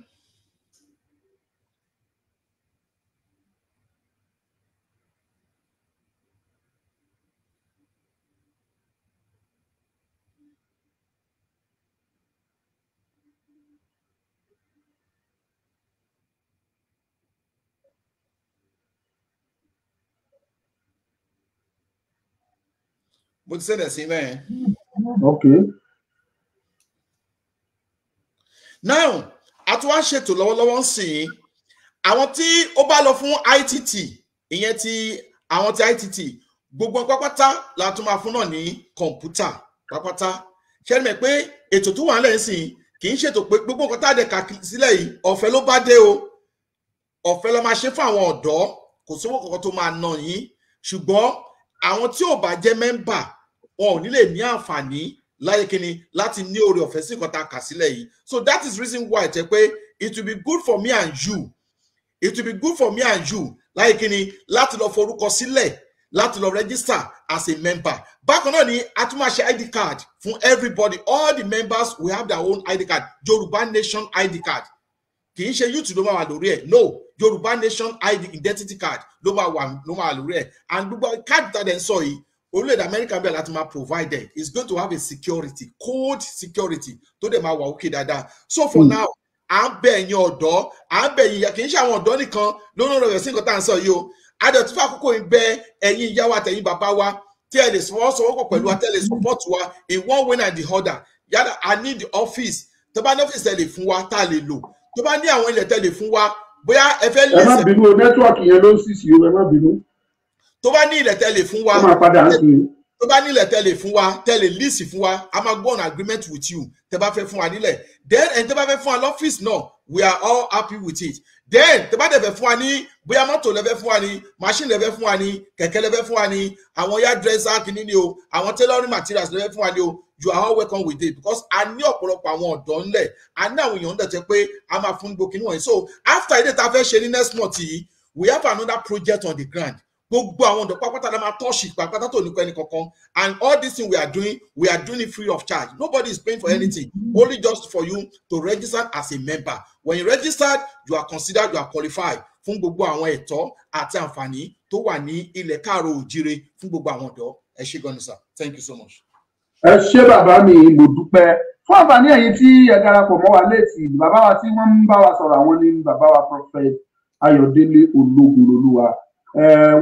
Mo ti sẹ́dẹ̀ sí mẹ́rin. Okay. Now, a tún wá ṣètò lọ́wọ́lọ́wọ́ sí àwọn tí ó bá lọ fún ITT ìyẹn ti àwọn ti ITT gbogbo pápátá la tún máa fún náà ní kọ̀ǹpútà pápátá ṣe mọ̀ pé ètò tó wà lẹ́yìn sí kì í ṣètò pé gbogbo nǹkan tá a dẹ̀ kà sílẹ̀ yìí ọ̀fẹ́ ló bá dé o ọ̀fẹ́ la máa ṣe fún àwọn ọ̀dọ́ kò sówó kankan tó máa ná yín ṣùgbọ́n àwọn tí ò bá jẹ́ mẹ́mbà wọn ò ní lè ní àǹfààní láyé kíni láti ní oore ọ̀fẹ́ sí nǹkan tá a kà sílẹ̀ yìí so that is reason why jẹ́ pé it will be good for me and you it will be good for me and you láyé kíni láti lọ forúkọ sílẹ̀ láti lọ register as a member bákan náà ni a tún máa ṣe ID card fún everybody all the members will have their own ID card Yoruba Nation ID card kì í ṣe youth ló máa wà lórí ẹ̀ no Yoruba Nation ID identity card ló máa wà lórí ẹ̀ and gbogbo card tá a dẹ̀ ń sọ yìí orílẹ̀-èdè America bẹ́ẹ̀ láti máa provided is going to have a security code security tó dẹ̀ máa wà òkè dáadáa so for now à ń bẹ̀ ẹ̀yin ọ̀dọ́ à ń bẹ̀ ẹ̀yin ìyá kì í ṣe àwọn ọ̀dọ́ nìkan lónà rẹ̀ sí nǹkan tá à ń sọ yìí o adẹ̀túfà àkókò ń bẹ ẹ̀yin ìyá wa àtẹ̀yin bàbá wa tí ẹ lè sọwọ́sowọ́pọ̀ pẹ̀lú wa tẹ́ lè support wa in one way and the other yàrá I need the office tó bá ní ọ́fíìsì ẹ lè fún wa tá a lè lò tó bá ní àwọn ilẹ̀ tẹ́ lè fún wa bóyá ẹ fẹ́ lè. ẹ má bínú nẹ́tíwọ̀kì yẹn ló ń sísì o ẹ má bínú. tó bá ní ilẹ̀ tẹ́ lè fún wa. ó máa padà sí i. tó bá ní ilẹ̀ tẹ́ lè fún wa tẹ́ lè lease fún wa a máa go on agreement with you tẹ́ bá fẹ́ fún wa nílẹ̀ then ẹni tẹ́ bá fẹ́ fún wa lọ́fíìsì náà we are all happy with it then tẹ́ bá dẹ̀ fẹ́ fún wa ní bóyá mọ́tò lẹ́fẹ́ fún wa ní machine lẹ́fẹ́ fún wa ní kẹ̀kẹ́ lẹ́fẹ́ fún wa ní àwọn yard dresser kìíní ni o àwọn tailoring materials lẹ́fẹ́ fún wa ní o you are all welcome with it because a ní ọ̀pọ̀lọpọ̀ àwọn ọ̀dọ́ ńlẹ̀ a ní àwọn èèyàn dẹ̀ pé a máa fún gbogbo kìíní wọ̀nyí so after ilé ta fẹ́ ṣe ní next month yìí we have another project on the ground gbogbo àwọn ọ̀dọ́ pápátá la máa tọ́ṣì pápátá tó ní kọ́ ẹni kankan and all this thing we are doing it free of charge nobody is paying for anything only just for you to register as a member when you registered you are considered you are qualified fún gbogbo àwọn ẹ̀tọ́ àti àǹfààní tó wà ní ilẹ̀ káàró òjire fún gbogbo àwọn ọ̀dọ́ ẹ ṣé gan ni sir thank you so much. ẹ ṣé bàbá mi mo dúpẹ́ fún àǹfààní ẹ̀yin tí ẹ darapọ̀ mọ́ wa létí bàbá wa tí wọ́n ń bá wa sọ̀rọ̀ àwọn ní bàbá wa prophet Ayọ̀délé Ologunloluwa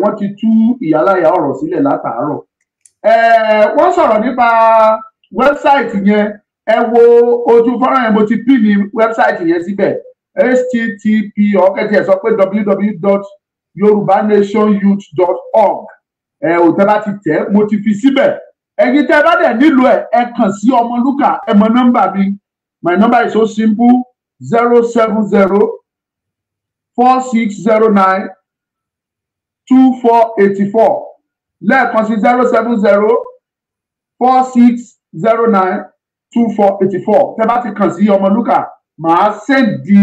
wọ́n ti tú ìyáláyà ọ̀rọ̀ sílẹ̀ látàárọ̀ wọ́n sọ̀rọ̀ nípa wẹ́bsáìtì yẹn ẹ wo ojú fọ́nrán yẹn mo ti pín ní wẹ́bsáìtì yẹn síbẹ̀ http ọ̀kẹ́tì ẹ̀ sọ pé www.yorubanationyouth.org òtẹ́ bá ti tẹ̀ mo ti fi síbẹ̀ ẹ̀yin tẹ́ bá dẹ̀ nílò ẹ kàn sí Ọmọlúkà ẹ mọ nọ́mbà mi. My number is so simple 070-4609-2484. Lẹ́ẹ̀kan sí 070-4609-2484. Tẹ́ bá ti kàn sí Ọmọlúkà màá send di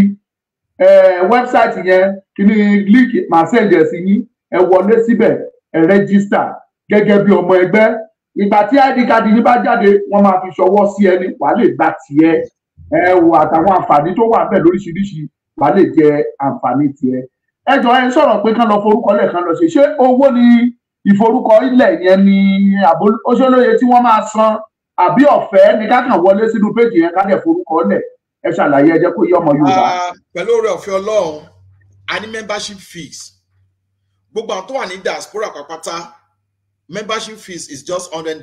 wẹ́bsáìtì yẹn kíní link màá send ẹ̀ sí yín ẹ wọlé síbẹ̀ ẹ rẹ́gísítà gẹ́gẹ́ bí ọmọ ẹgbẹ́. Ìgbà tí ID card yín bá jáde wọ́n máa fi ṣọwọ́ sí ẹni wàá lè gba tiẹ̀ wo àtàwọn àǹfààní tó wà bẹ́ẹ̀ lóríṣiríṣi wàá lè jẹ àǹfààní tiẹ̀. Ẹ jọ̀ọ́ ẹ sọ̀rọ̀ pé kán lọ forúkọ lẹ̀ kán lọ ṣe owó ni ìforúkọ ilẹ̀ yẹn ni àbó oṣooṣoye tí wọ́n máa san àbí ọ̀fẹ́ ni ká kàn wọlé sínú péjì yẹn ká dẹ̀ forúkọ lẹ̀ ẹ ṣàlàyé ẹ jẹ́ kó yé ọmọ Yorùbá. Pẹ̀lú oore ọ̀fẹ́ Ọlọ́run a ní membership fees gbogbo àwọn tó wà ní diaspora pàpàtà membership fees is just $100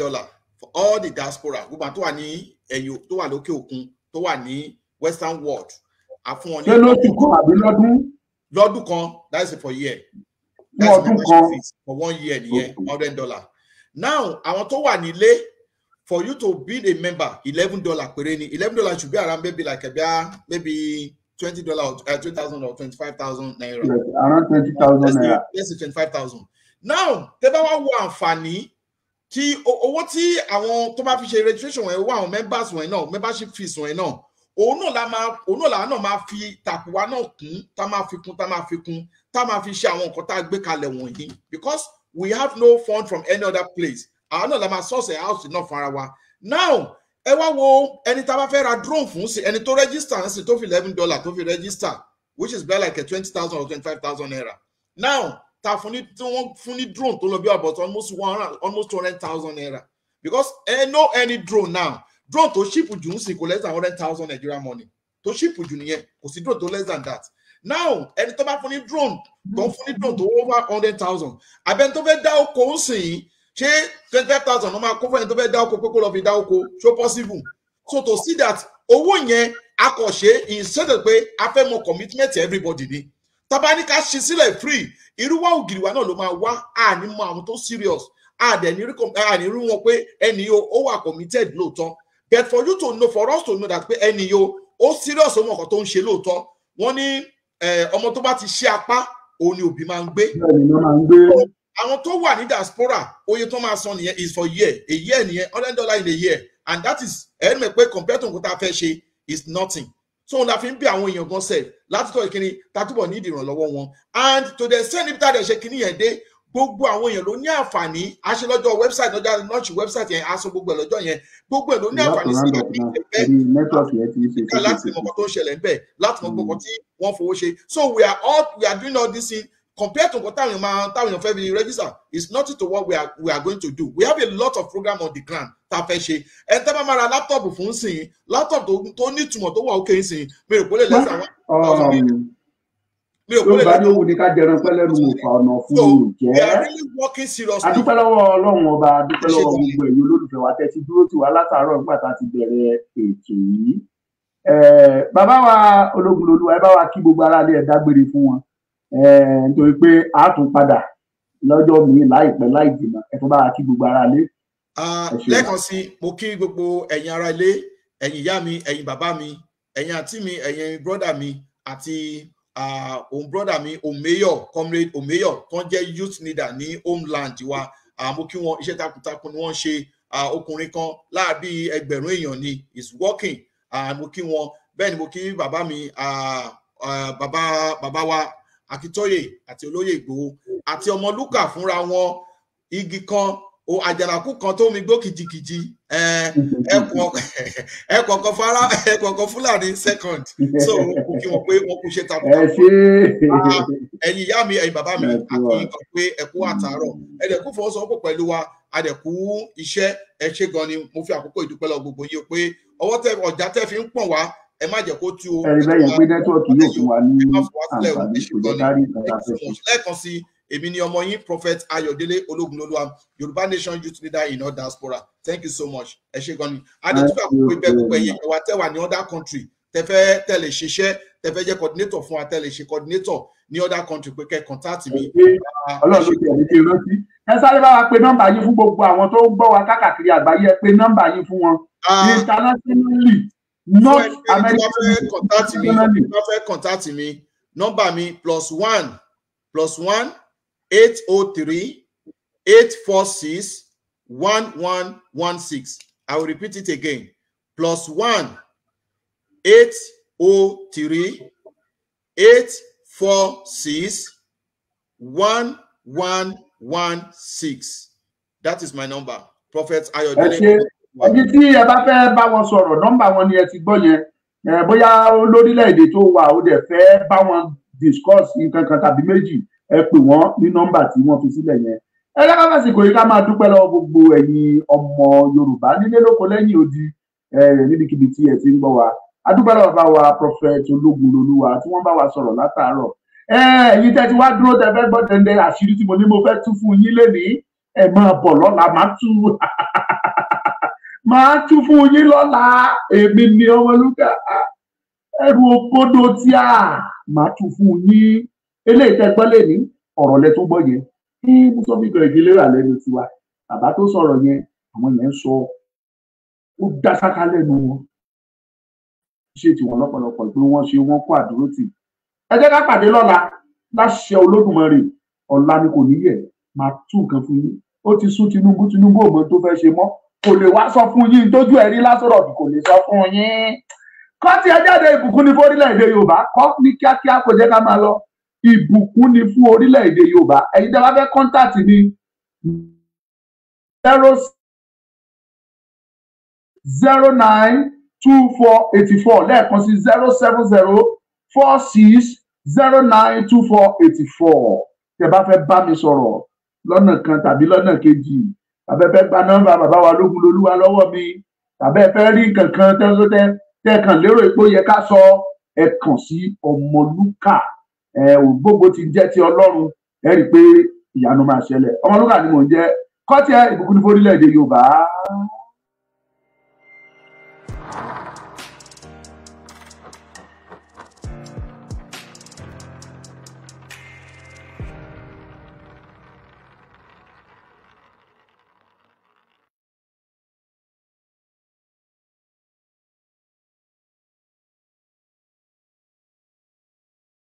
for all the diaspora gbogbo àwọn tó wà ní ẹ̀yìn tó wà lókè òkun tó wà ní western world àfún wọn ní. ṣé lóṣù kan àbí lọ́dún kan that is for year that's membership fees for 1 year nìyẹn $100. Now àwọn tó wà nílé for you to be a member $11 péré ni $11 should be around maybe like maybe $20 $20,000 or 25,000 naira. Yes, around 20,000 naira. Let's say 25,000. Now tẹ́ bá wá wo àǹfààní tí owó tí àwọn tó bá fi ṣe registration wọn owó àwọn members wọn náà membership fees wọn náà òun náà náà máa fi tàpùwá náà kún tá máa fi kún tá máa fi ṣe àwọn nǹkan tá a gbé kalẹ̀ wọ̀nyí because we have no fund from any other place àwọn náà la máa source a house náà fún ara wa. Now ẹ wá wo ẹni tá a bá fẹ́ ra drone fún sí ẹni tó register ń sì tó fi $11 tó fi register which is about like 20,000 or 25,000 naira. Now ta fún ní drone tó lọ bí about almost 200,000 naira because no any drone now drone tó ship jù ń sìn kò less than 100,000 Nigeria money tó ship jù nìyẹn kò sí drone tó less than that. Now ẹni tó bá fún ní drone tó over 100,000 abẹ́ni tó fẹ́ dá oko ń sìn ṣé 25,000 ló máa kó fún ẹni tó fẹ́ dá oko pé kó lọ fi dá oko so possible so to see that owó yẹn akọ̀ṣe instead of pé a fẹ́ mọ commitment everybody ni tàbá ní ká ṣe sílẹ̀ free irú wa ògiri wa náà ló máa wá àní mọ àwọn tó serious àdẹ̀ ní rí wọn pé ẹni yóò ó wà committed lóòótọ́ but for you to know for us to know that pé ẹni yóò ó serious ọmọ ọkọ̀ tó ń ṣe lóòótọ́ wọ́n ní ọmọ tó bá ti ṣe apá òun ni òbí máa ń gbé àwọn tó wà ní diaspora oye tó máa san nìyẹn is for year a year nìyẹn $100 in a year and that is ẹni mọ̀ pé compared to nǹkan tá a fẹ́ ṣe is nothing so la fi ń bí àwọn èèyàn gan sef láti tọ́ ìkíni tatúbọ̀ ní ìdìrànlọ́wọ́ wọn and to the extent níbi tá a dẹ̀ ṣe kíní yẹn dé gbogbo àwọn èèyàn ló ní àǹfààní aṣẹ lọ́jọ́ website lọ́jọ́ launch website yẹn aṣọ gbogbo ẹ̀ lọ́jọ́ yẹn gbogbo ẹ̀ ló ní àǹfààní sí ìgbà láti mọ̀ tó ń ṣẹlẹ̀ ń bẹ̀ láti mọ̀ gbogbo tí wọ́n fowó ṣe so we are doing all this thing compared to what táwọn èèyàn fẹ́ fi register is nothing to what we are going to do. We have a lot of program on the ground tá a fẹ́ ṣe. Ẹ tẹ́ bá máa ra laptop fún sìn laptop tó ní ìtumọ̀ tó wà òkè sìn mi rò pé lè lẹ́sà wá. Mi ò pé lè lẹ́sà. Ló bá ní ká jẹran pẹ́lẹ́ nu ọ̀fà ọ̀nà fún mi jẹ́. We are really working seriously. Adúpẹ́ lọ́wọ́ Ọlọ́run ọba adúpẹ́ lọ́wọ́ gbogbo ẹ̀yin olólùfẹ́ wa tẹ́ ti dúró tì wá látàárọ̀ nígbà tá a ti bẹ̀rẹ̀ ètò yìí. Bàbá wa Ologunloluwa ẹ bá wa kí gbogbo aráalé ẹ̀ dágbére fún wọn. Nítorí pé a tún padà lọ́jọ́ mi láìpẹ́ láì jìnnà ẹ tún bá wa kí gbogbo aráalé. Lẹ́ẹ̀kan sí mo kí gbogbo ẹ̀yin aráalé ẹ̀yin ìyá mi ẹ̀yin bàbá mi ẹ̀yin àǹtí mi ẹ̀yin brọ́dà mi àti òun brọ́dà mi Omeyo comrade Omeyo tó ń jẹ́ youth leader ní homeland wa mo kí wọn iṣẹ́ takuntakun ni wọ́n ṣe ọkùnrin kan láàbí ẹgbẹ̀rún èèyàn ni is working mo kí wọn bẹ́ẹ̀ ni mo kí bàbá mi bàbá wa Akitoye àti olóyè Ìgbòho àti Ọmọlúkà fúnra wọn igi kan àjànàkú kan tó mi gbó kìjìkìjì ẹ̀kọ̀ọ̀kan Fúlàní second so kí wọ́n pé wọ́n kú ṣe takuntakun ẹ̀yin ìyá mi ẹ̀yin bàbá mi àti nǹkan pé ẹ̀kú àtàárọ̀ ẹ̀dẹ̀kú fọwọ́sowọ́pọ̀ pẹ̀lú wa adẹ̀kú iṣẹ́ ẹ ṣé gan ni mo fi àkókò ìdúpẹ́ lọ gbogbo yín pé ọjà tẹ́ fi ń pọ̀n wá ẹ má jẹ́ kó tú o. ẹ̀rí bẹ́ẹ̀ yẹn pé nẹ́tíwọ̀kì yóò fún wa ní àǹfààní kò jẹ́ kárí lẹ́ẹ̀kan sí èmi ni ọmọ yín Prophet Ayọ̀délé Ológunlolúwa Yorùbá Nation Youth Leader in all diaspora thank you so much ẹ ṣé gan ni adẹ̀túfẹ́ àkókò ibẹ̀ gbogbo ẹ̀yẹ wa tẹ́wà ní other country tẹ́fẹ́ tẹ́lẹ̀ ṣiṣẹ́ tẹ́fẹ́ jẹ́ coordinator fún wa tẹ́lẹ̀ ṣe coordinator ní other country pé kẹ́ contact mi. Ọlọ́run ló ti ẹ̀mí ti rántí ẹ sáré bá wa pe nọ́mbà yín fún gbogbo àwọn tó ń gbọ́ wa káàkiri àgbáyé, ẹ pe nọ́mbà yín fún wọn internationally, not American, internationally. Bá fẹ́ contact mi, nọ́mbà mi +1 803 846 1116. I will repeat it again. +1 803 846 1116. That is my number. Prophet Ayodele. Ẹni tí ẹ bá fẹ́ bá wọn sọ̀rọ̀, nọ́mbà wọn ni ẹ ti gbọ́ yẹn. Bóyá lórílẹ̀-èdè tó wà ó dẹ̀ fẹ́ bá wọn discuss nǹkan kan tàbí méjì, ẹ pè wọ́n ní nọ́mbà tí wọ́n fi sílẹ̀ yẹn. Ẹ lọ́kàn fàsìkò yìí ká máa dúpẹ́ lọ́wọ́ gbogbo ẹ̀yin ọmọ Yorùbá nílé lóko lẹ́yìn odi níbikíbi tí ẹ ti ń gbọ́ wa. A dúpẹ́ lọ́wọ́ bá wa Prophet Ologunloluwa tí wọ́n bá wa sọ̀rọ̀ látàárọ̀. Ẹ̀yin tẹ́ ti wá dúró tẹ́ fẹ́ gbọ́ tẹ́ndẹ́ àṣírí tí mo ní mo fẹ́ tú fún yín lénìí. Ẹ máa bọ̀ lọ́la, máa tú fún yín lọ́la. Èmi ni Ọmọlúkà, ẹrù òkodo tí a máa tú fún yín. Eléyìí tẹ́ gbọ́ lénìí, ọ̀rọ̀ lẹ tó gbọ́ yẹn. Mo sọ bí gbẹ̀rẹ̀ ìdílé rà lẹ́nu tiwa. Bàbá tó sọ̀rọ̀ yẹn, àwọn yẹn ń sọ, ó dá sáká lẹ́nu wọn. Ṣé tiwọn lọ́pọ̀lọpọ̀ pé wọ́n ṣe wọ́n kó àdúró tì. Ẹ jẹ́ ká pàdé lọ́la láṣẹ Olódùmarè. Ọ̀la ni kò ní yẹ̀, máa tú nǹkan fún yín. Ó ti sún Tinubu ò mọ tó fẹ́ ṣe mọ́. Kò lè wá sọ fún yín tójú ẹ̀rí lásọ̀rọ̀ kò lè sọ fún yín. Kọ́ tí ẹ jáde ìbùkún ní fún orílẹ̀-èdè Yorùbá, kọ́ ní kíákíá kò jẹ́ ká máa lọ. Ìbùkún ni fún orílẹ̀-èdè Yorùbá. Ẹ̀yin tí a bá fẹ́ kọ́ńtàtì mi 092484 lẹ́ẹ̀kan sí 07046092484. Tẹ́ bá fẹ́ bá mi sọ̀rọ̀ lọ́nà kan tàbí lọ́nà kejì, tàbí ẹ fẹ́ gba nọ́mbà bàbá wa Ologunloluwa lọ́wọ́ mi, tàbí ẹ fẹ́ rí kankan tẹ́ kàn lérò pé ó yẹ ká sọ, ẹ kàn sí Ọmọlúkà. Gbogbo ti jẹ́ ti Ọlọ́run, ẹ rí i pé ìyanu máa ṣẹlẹ̀. Ọmọlúkà ni mò ń jẹ́. Kọ́ tí ẹ ìbùkún ní fún orílẹ̀-èdè Yorùbá.